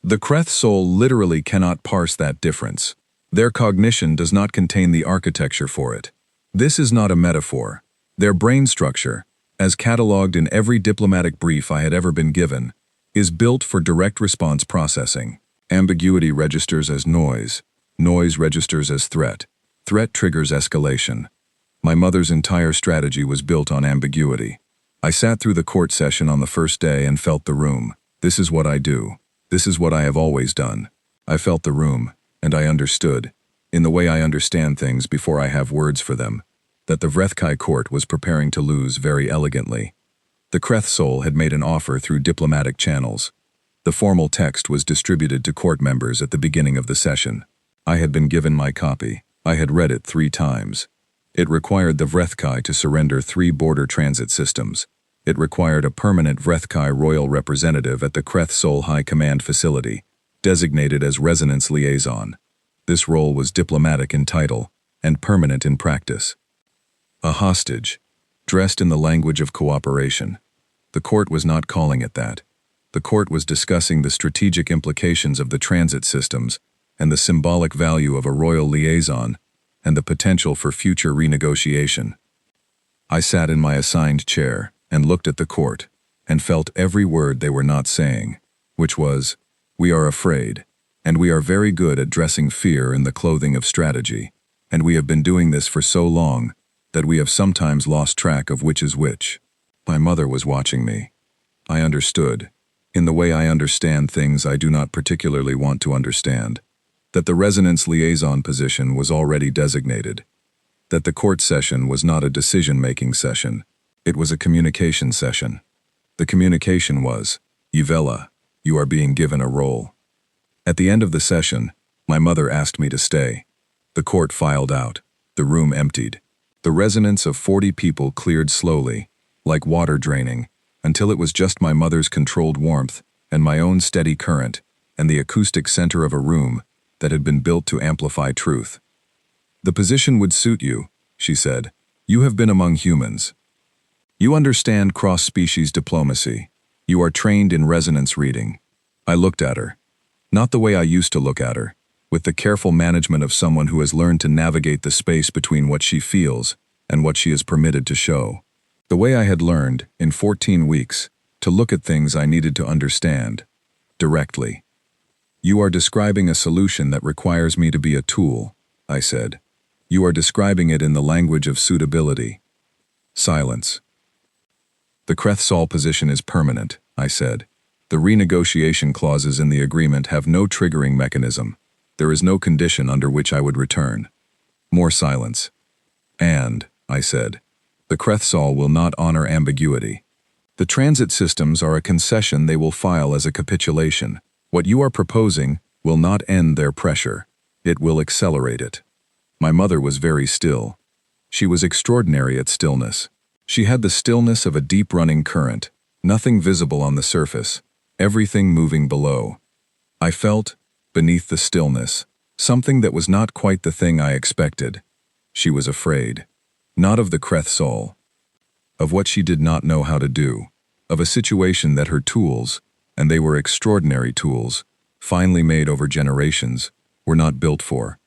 S1: The Krethsol literally cannot parse that difference. Their cognition does not contain the architecture for it. This is not a metaphor. Their brain structure, as catalogued in every diplomatic brief I had ever been given, is built for direct response processing. Ambiguity registers as noise. Noise registers as threat. Threat triggers escalation. My mother's entire strategy was built on ambiguity. I sat through the court session on the first day and felt the room. This is what I do. This is what I have always done. I felt the room, and I understood, in the way I understand things before I have words for them, that the Vrethkai court was preparing to lose very elegantly. The Krethsol had made an offer through diplomatic channels. The formal text was distributed to court members at the beginning of the session. I had been given my copy. I had read it 3 times. It required the Vrethkai to surrender 3 border transit systems. It required a permanent Vrethkai royal representative at the Krethsol High Command facility, designated as Resonance Liaison. This role was diplomatic in title and permanent in practice. A hostage, dressed in the language of cooperation. The court was not calling it that. The court was discussing the strategic implications of the transit systems and the symbolic value of a royal liaison and the potential for future renegotiation. I sat in my assigned chair and looked at the court and felt every word they were not saying, which was, "We are afraid, and we are very good at dressing fear in the clothing of strategy, and we have been doing this for so long that we have sometimes lost track of which is which." My mother was watching me. I understood, in the way I understand things I do not particularly want to understand, that the resonance liaison position was already designated, that the court session was not a decision-making session, it was a communication session. The communication was, "Yvella, you are being given a role." At the end of the session, my mother asked me to stay. The court filed out. The room emptied. The resonance of 40 people cleared slowly, like water draining, until it was just my mother's controlled warmth and my own steady current and the acoustic center of a room that had been built to amplify truth. "The position would suit you," she said. "You have been among humans. You understand cross-species diplomacy. You are trained in resonance reading." I looked at her. Not the way I used to look at her, with the careful management of someone who has learned to navigate the space between what she feels and what she is permitted to show. The way I had learned, in 14 weeks, to look at things I needed to understand, directly. You are describing a solution that requires me to be a tool, I said. You are describing it in the language of suitability. Silence. The Krethsol position is permanent, I said. The renegotiation clauses in the agreement have no triggering mechanism. There is no condition under which I would return. More silence. And, I said, the Krethsol will not honor ambiguity. The transit systems are a concession they will file as a capitulation. What you are proposing will not end their pressure. It will accelerate it. My mother was very still. She was extraordinary at stillness. She had the stillness of a deep-running current, nothing visible on the surface, everything moving below. I felt, beneath the stillness, something that was not quite the thing I expected. She was afraid. Not of the Krethsol. Of what she did not know how to do. Of a situation that her tools, and they were extraordinary tools, finely made over generations, were not built for.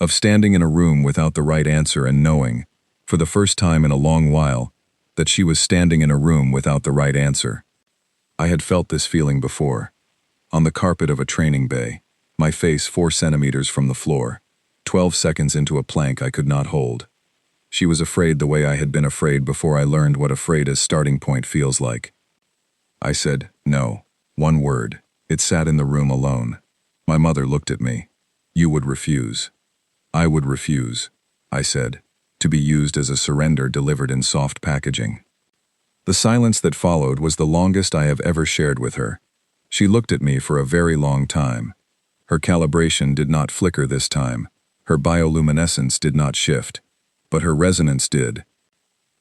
S1: Of standing in a room without the right answer and knowing, for the first time in a long while, that she was standing in a room without the right answer. I had felt this feeling before. On the carpet of a training bay, my face 4 centimeters from the floor, 12 seconds into a plank I could not hold. She was afraid the way I had been afraid before I learned what afraid as starting point feels like. I said, no, one word. It sat in the room alone. My mother looked at me. You would refuse. I would refuse, I said, to be used as a surrender delivered in soft packaging. The silence that followed was the longest I have ever shared with her. She looked at me for a very long time. Her calibration did not flicker this time. Her bioluminescence did not shift. But her resonance did.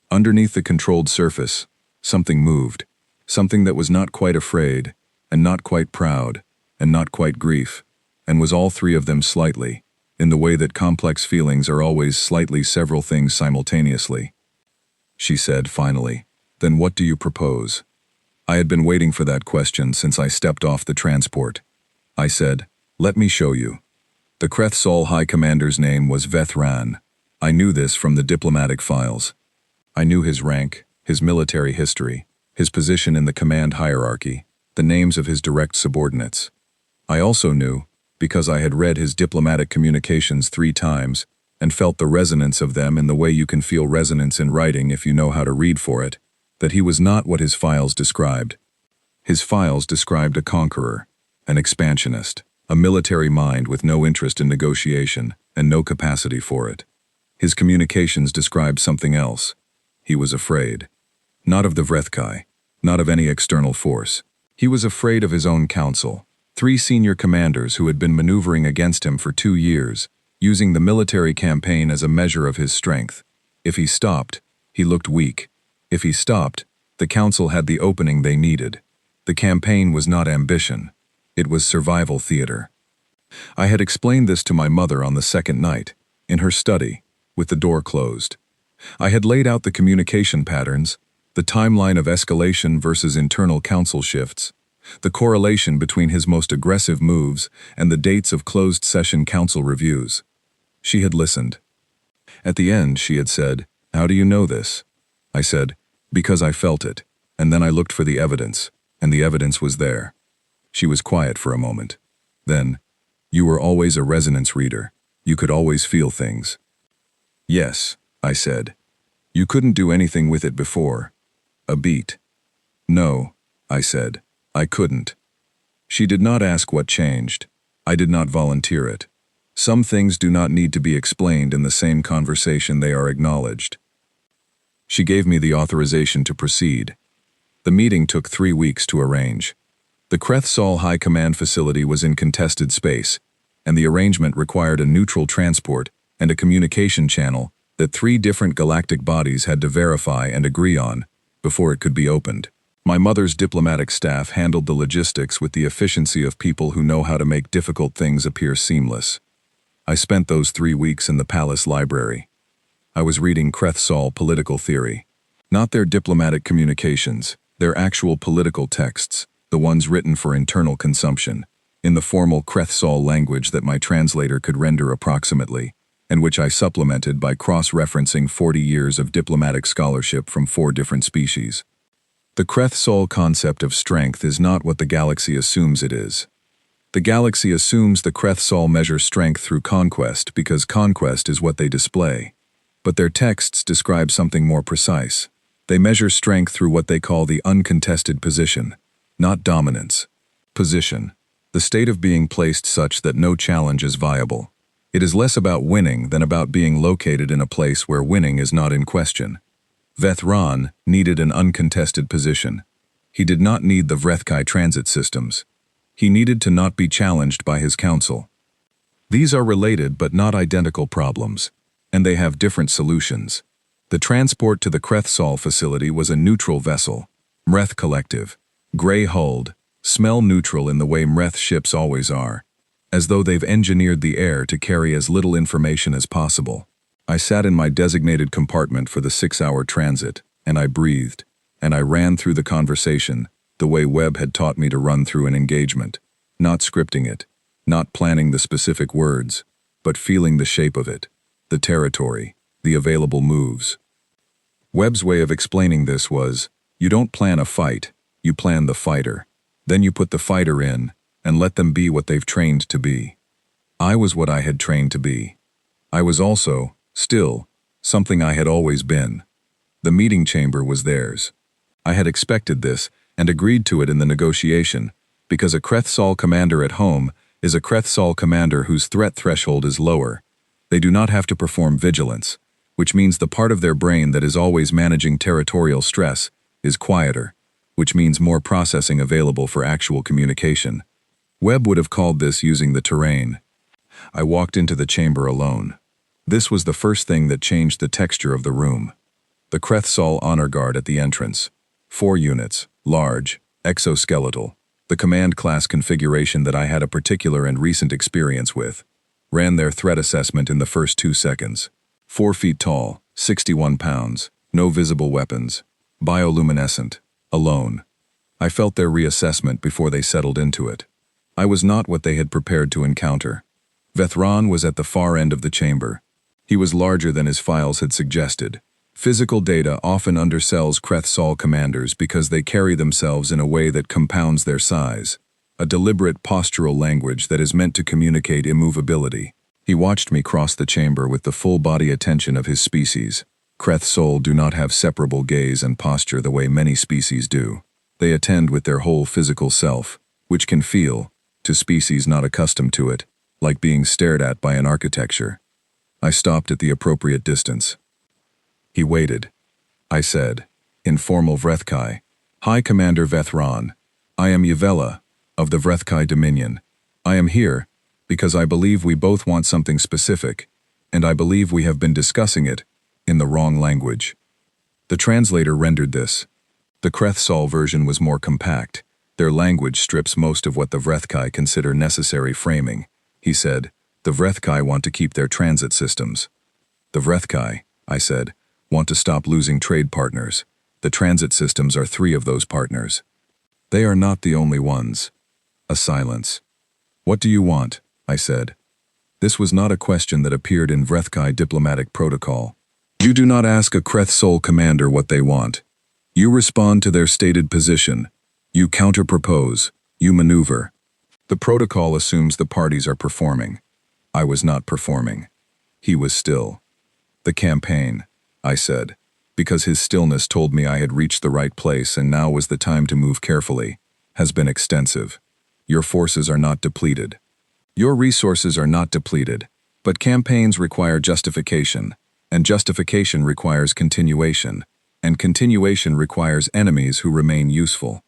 S1: Underneath the controlled surface, something moved. Something that was not quite afraid, and not quite proud, and not quite grief, and was all three of them slightly, in the way that complex feelings are always slightly several things simultaneously. She said finally, then what do you propose? I had been waiting for that question since I stepped off the transport. I said, let me show you. The Krethsol High Commander's name was Vethran. I knew this from the diplomatic files. I knew his rank, his military history, his position in the command hierarchy, the names of his direct subordinates. I also knew, because I had read his diplomatic communications 3 times and felt the resonance of them in the way you can feel resonance in writing if you know how to read for it, that he was not what his files described. His files described a conqueror, an expansionist, a military mind with no interest in negotiation and no capacity for it. His communications described something else. He was afraid. Not of the Vrethkai, not of any external force. He was afraid of his own council, 3 senior commanders who had been maneuvering against him for 2 years, using the military campaign as a measure of his strength. If he stopped, he looked weak. If he stopped, the council had the opening they needed. The campaign was not ambition. It was survival theater. I had explained this to my mother on the second night, in her study, with the door closed. I had laid out the communication patterns, the timeline of escalation versus internal council shifts, the correlation between his most aggressive moves and the dates of closed-session council reviews. She had listened. At the end, she had said, "How do you know this?" I said, "Because I felt it, and then I looked for the evidence, and the evidence was there." She was quiet for a moment. Then, "You were always a resonance reader. You could always feel things." "Yes," I said. "You couldn't do anything with it before. A beat." "No," I said. "I couldn't." She did not ask what changed. I did not volunteer it. Some things do not need to be explained in the same conversation they are acknowledged. She gave me the authorization to proceed. The meeting took 3 weeks to arrange. The Krethsol High Command facility was in contested space, and the arrangement required a neutral transport and a communication channel that 3 different galactic bodies had to verify and agree on before it could be opened. My mother's diplomatic staff handled the logistics with the efficiency of people who know how to make difficult things appear seamless. I spent those 3 weeks in the palace library. I was reading Krethsol political theory. Not their diplomatic communications, their actual political texts, the ones written for internal consumption, in the formal Krethsol language that my translator could render approximately, and which I supplemented by cross-referencing 40 years of diplomatic scholarship from 4 different species. The Kreth Sol concept of strength is not what the galaxy assumes it is. The galaxy assumes the Kreth Sol measure strength through conquest because conquest is what they display. But their texts describe something more precise. They measure strength through what they call the uncontested position, not dominance. Position, the state of being placed such that no challenge is viable. It is less about winning than about being located in a place where winning is not in question. Vethran needed an uncontested position. He did not need the Vrethkai transit systems. He needed to not be challenged by his council. These are related but not identical problems, and they have different solutions. The transport to the Kreth Sol facility was a neutral vessel, Mreth Collective, gray-hulled, smell neutral in the way Mreth ships always are, as though they've engineered the air to carry as little information as possible. I sat in my designated compartment for the 6-hour transit, and I breathed, and I ran through the conversation the way Webb had taught me to run through an engagement, not scripting it, not planning the specific words, but feeling the shape of it, the territory, the available moves. Webb's way of explaining this was, you don't plan a fight, you plan the fighter. Then you put the fighter in, and let them be what they've trained to be. I was what I had trained to be. I was also, still, something I had always been. The meeting chamber was theirs. I had expected this, and agreed to it in the negotiation, because a Kreth Sol commander at home is a Kreth Sol commander whose threat threshold is lower. They do not have to perform vigilance, which means the part of their brain that is always managing territorial stress is quieter, which means more processing available for actual communication. Webb would have called this using the terrain. I walked into the chamber alone. This was the first thing that changed the texture of the room. The Kreth Sol honor guard at the entrance. 4 units, large, exoskeletal, the command class configuration that I had a particular and recent experience with, ran their threat assessment in the first 2 seconds. 4 feet tall, 61 pounds, no visible weapons, bioluminescent, alone. I felt their reassessment before they settled into it. I was not what they had prepared to encounter. Vethran was at the far end of the chamber. He was larger than his files had suggested. Physical data often undersells Kreth Sol commanders because they carry themselves in a way that compounds their size, a deliberate postural language that is meant to communicate immovability. He watched me cross the chamber with the full body attention of his species. Kreth Sol do not have separable gaze and posture the way many species do. They attend with their whole physical self, which can feel, to species not accustomed to it, like being stared at by an architecture. I stopped at the appropriate distance. He waited. I said, in formal Vrethkai, High Commander Vethran, I am Yavela, of the Vrethkai Dominion. I am here because I believe we both want something specific, and I believe we have been discussing it in the wrong language. The translator rendered this. The Kreth Sol version was more compact. Their language strips most of what the Vrethkai consider necessary framing. He said, the Vrethkai want to keep their transit systems. The Vrethkai, I said, want to stop losing trade partners. The transit systems are 3 of those partners. They are not the only ones. A silence. What do you want? I said. This was not a question that appeared in Vrethkai diplomatic protocol. You do not ask a Kreth Sol commander what they want. You respond to their stated position. You counter-propose. You maneuver. The protocol assumes the parties are performing. I was not performing. He was still. The campaign, I said, because his stillness told me I had reached the right place and now was the time to move carefully, has been extensive. Your forces are not depleted. Your resources are not depleted, but campaigns require justification, and justification requires continuation, and continuation requires enemies who remain useful.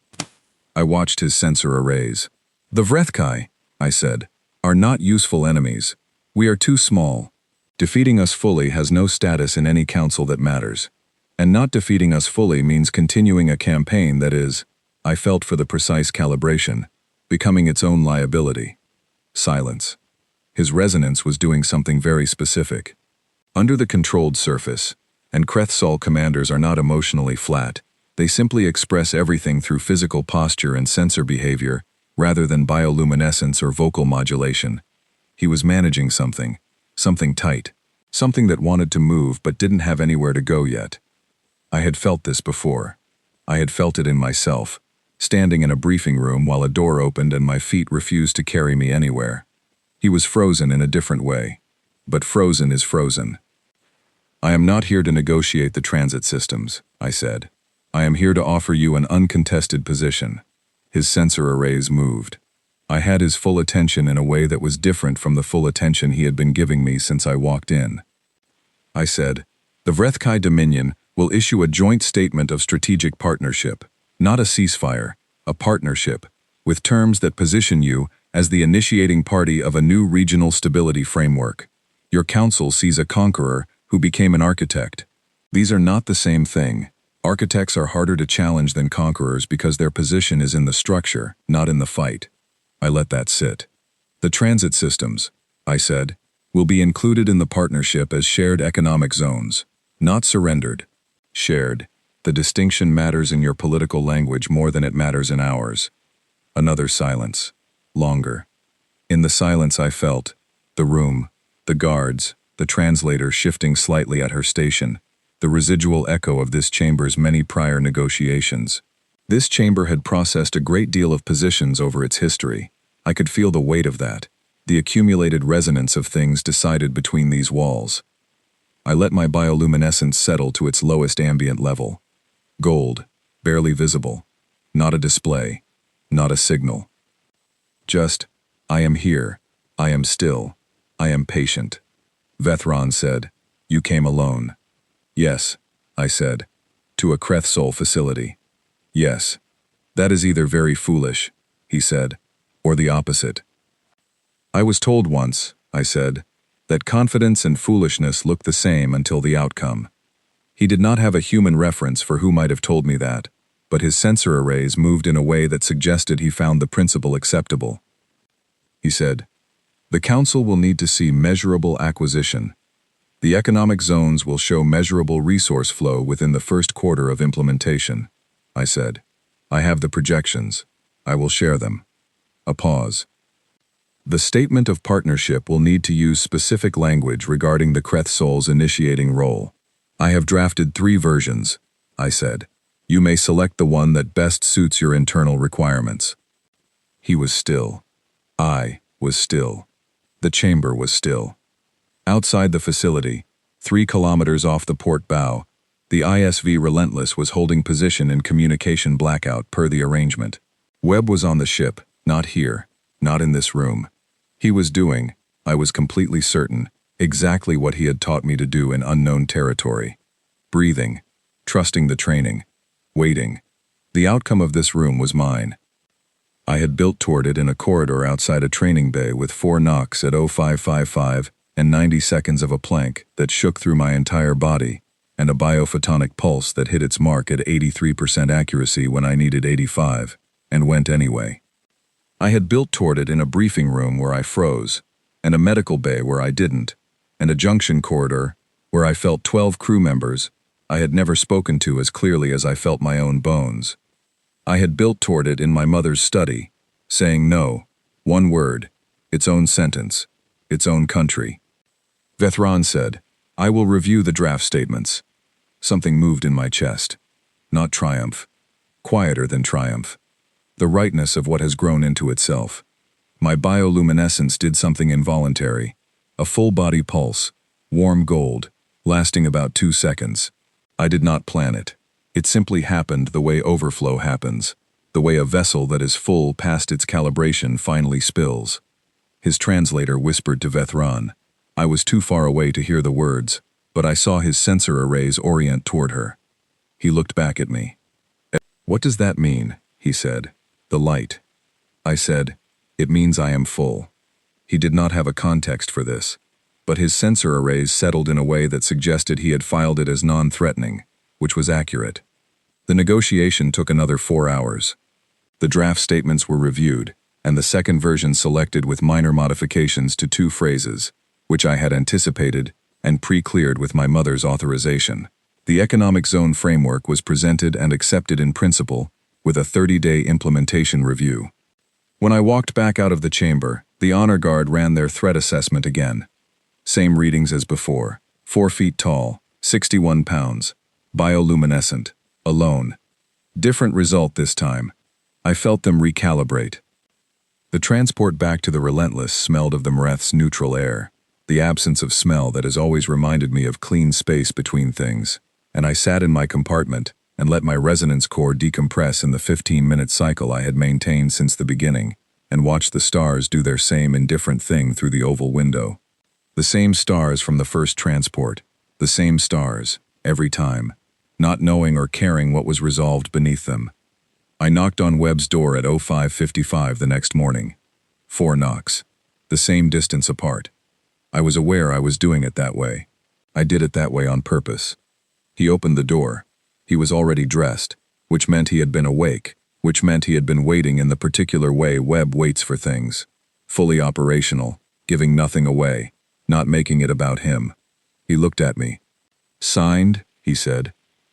S1: I watched his sensor arrays. The Vrethkai, I said, are not useful enemies. We are too small. Defeating us fully has no status in any council that matters. And not defeating us fully means continuing a campaign that is, I felt for the precise calibration, becoming its own liability. Silence. His resonance was doing something very specific. Under the controlled surface, and Kreth Sol commanders are not emotionally flat, they simply express everything through physical posture and sensor behavior, rather than bioluminescence or vocal modulation. He was managing something tight, something that wanted to move but didn't have anywhere to go yet. I had felt this before. I had felt it in myself, standing in a briefing room while a door opened and my feet refused to carry me anywhere. He was frozen in a different way. But frozen is frozen. I am not here to negotiate the transit systems, I said. I am here to offer you an uncontested position. His sensor arrays moved. I had his full attention in a way that was different from the full attention he had been giving me since I walked in. I said, the Vrethkai Dominion will issue a joint statement of strategic partnership, not a ceasefire, a partnership, with terms that position you as the initiating party of a new regional stability framework. Your council sees a conqueror who became an architect. These are not the same thing. Architects are harder to challenge than conquerors because their position is in the structure, not in the fight. I let that sit. The transit systems, I said, will be included in the partnership as shared economic zones, not surrendered. Shared. The distinction matters in your political language more than it matters in ours. Another silence. Longer. In the silence I felt, the room, the guards, the translator shifting slightly at her station, the residual echo of this chamber's many prior negotiations. This chamber had processed a great deal of positions over its history. I could feel the weight of that, the accumulated resonance of things decided between these walls. I let my bioluminescence settle to its lowest ambient level. Gold, barely visible. Not a display, not a signal. Just, I am here, I am still, I am patient. Vethron said, you came alone. Yes, I said, to a Krethsol facility. Yes. That is either very foolish, he said, or the opposite. I was told once, I said, that confidence and foolishness look the same until the outcome. He did not have a human reference for who might have told me that, but his sensor arrays moved in a way that suggested he found the principle acceptable. He said, the Council will need to see measurable acquisition. The economic zones will show measurable resource flow within the first quarter of implementation. I said, I have the projections. I will share them. A pause. The statement of partnership will need to use specific language regarding the Krethsol's initiating role. I have drafted 3 versions, I said. You may select the one that best suits your internal requirements. He was still. I was still. The chamber was still. Outside the facility, 3 kilometers off the port bow, the ISV Relentless was holding position in communication blackout per the arrangement. Webb was on the ship, not here, not in this room. He was doing, I was completely certain, exactly what he had taught me to do in unknown territory. Breathing, trusting the training, waiting. The outcome of this room was mine. I had built toward it in a corridor outside a training bay with 4 knocks at 0555 and 90 seconds of a plank that shook through my entire body, and a biophotonic pulse that hit its mark at 83% accuracy when I needed 85, and went anyway. I had built toward it in a briefing room where I froze, and a medical bay where I didn't, and a junction corridor where I felt 12 crew members I had never spoken to as clearly as I felt my own bones. I had built toward it in my mother's study, saying no, one word, its own sentence, its own country. Vethron said, I will review the draft statements. Something moved in my chest. Not triumph. Quieter than triumph. The rightness of what has grown into itself. My bioluminescence did something involuntary. A full-body pulse, warm gold, lasting about 2 seconds. I did not plan it. It simply happened the way overflow happens, the way a vessel that is full past its calibration finally spills. His translator whispered to Vethron. I was too far away to hear the words, but I saw his sensor arrays orient toward her. He looked back at me. What does that mean? He said. The light. I said, it means I am full. He did not have a context for this, but his sensor arrays settled in a way that suggested he had filed it as non-threatening, which was accurate. The negotiation took another 4 hours. The draft statements were reviewed, and the second version selected with minor modifications to 2 phrases, which I had anticipated and pre-cleared with my mother's authorization. The economic zone framework was presented and accepted in principle, with a 30-day implementation review. When I walked back out of the chamber, the honor guard ran their threat assessment again. Same readings as before. 4 feet tall, 61 pounds, bioluminescent, alone. Different result this time. I felt them recalibrate. The transport back to the Relentless smelled of the Mreth's neutral air, the absence of smell that has always reminded me of clean space between things, and I sat in my compartment and let my resonance core decompress in the 15-minute cycle I had maintained since the beginning, and watched the stars do their same indifferent thing through the oval window. The same stars from the first transport, the same stars, every time, not knowing or caring what was resolved beneath them. I knocked on Webb's door at 05:55 the next morning. 4 knocks, the same distance apart. I was aware I was doing it that way. I did it that way on purpose. He opened the door. He was already dressed, which meant he had been awake, which meant he had been waiting in the particular way Webb waits for things. Fully operational, giving nothing away, not making it about him. He looked at me. "Signed," he said.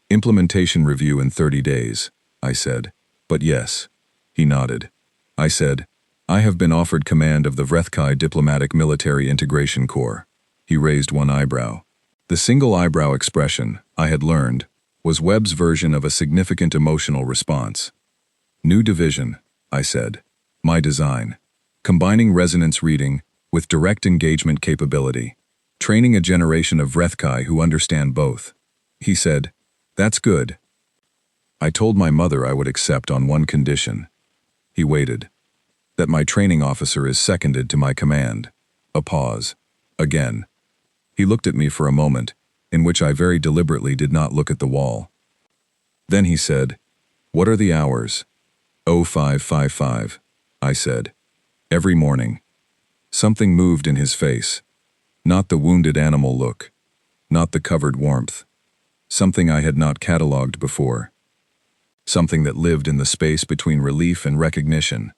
S1: "Implementation review in 30 days, I said. "But yes." He nodded. I said, "I have been offered command of the Vrethkai Diplomatic Military Integration Corps." He raised one eyebrow. The single eyebrow expression, I had learned, was Webb's version of a significant emotional response. "New division," I said. "My design. Combining resonance reading with direct engagement capability. Training a generation of Vrethkai who understand both." He said, "That's good." I told my mother I would accept on one condition. He waited. That my training officer is seconded to my command. A pause. Again. He looked at me for a moment, in which I very deliberately did not look at the wall. Then he said, "What are the hours?" 05:55, I said. "Every morning." Something moved in his face. Not the wounded animal look. Not the covered warmth. Something I had not catalogued before. Something that lived in the space between relief and recognition.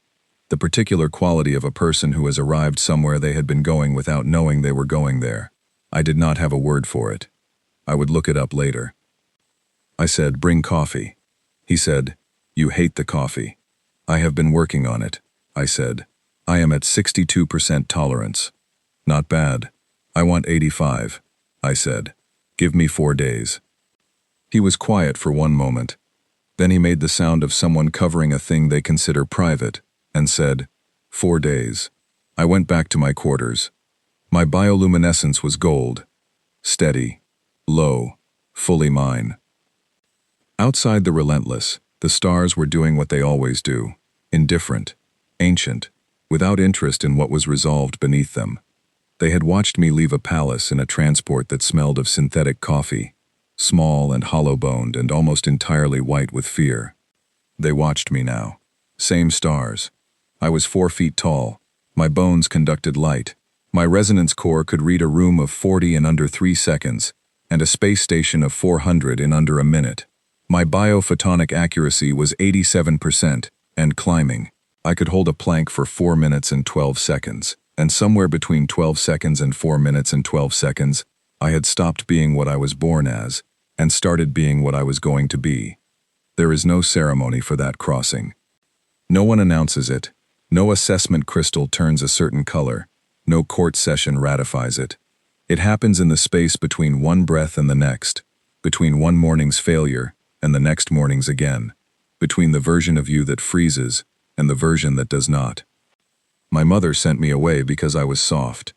S1: The particular quality of a person who has arrived somewhere they had been going without knowing they were going there. I did not have a word for it. I would look it up later. I said, "Bring coffee." He said, "You hate the coffee." "I have been working on it," I said. "I am at 62% tolerance." "Not bad. I want 85, I said. "Give me 4 days." He was quiet for one moment. Then he made the sound of someone covering a thing they consider private, and said, 4 days. I went back to my quarters. My bioluminescence was gold. Steady. Low. Fully mine. Outside the Relentless, the stars were doing what they always do. Indifferent. Ancient. Without interest in what was resolved beneath them. They had watched me leave a palace in a transport that smelled of synthetic coffee. Small and hollow-boned and almost entirely white with fear. They watched me now. Same stars. I was 4 feet tall. My bones conducted light. My resonance core could read a room of 40 in under 3 seconds, and a space station of 400 in under a minute. My biophotonic accuracy was 87%, and climbing. I could hold a plank for 4 minutes and 12 seconds, and somewhere between 12 seconds and 4 minutes and 12 seconds, I had stopped being what I was born as, and started being what I was going to be. There is no ceremony for that crossing. No one announces it. No assessment crystal turns a certain color. No court session ratifies it. It happens in the space between one breath and the next, between one morning's failure and the next morning's again, between the version of you that freezes and the version that does not. My mother sent me away because I was soft.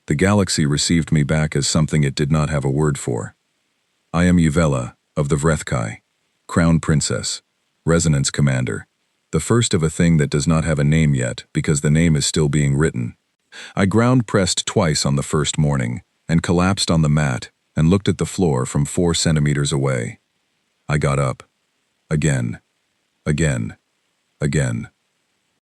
S1: The galaxy received me back as something it did not have a word for. I am Yuvela, of the Vrethkai, Crown Princess, Resonance Commander, the first of a thing that does not have a name yet because the name is still being written. I ground-pressed twice on the first morning and collapsed on the mat and looked at the floor from 4 centimeters away. I got up. Again. Again. Again.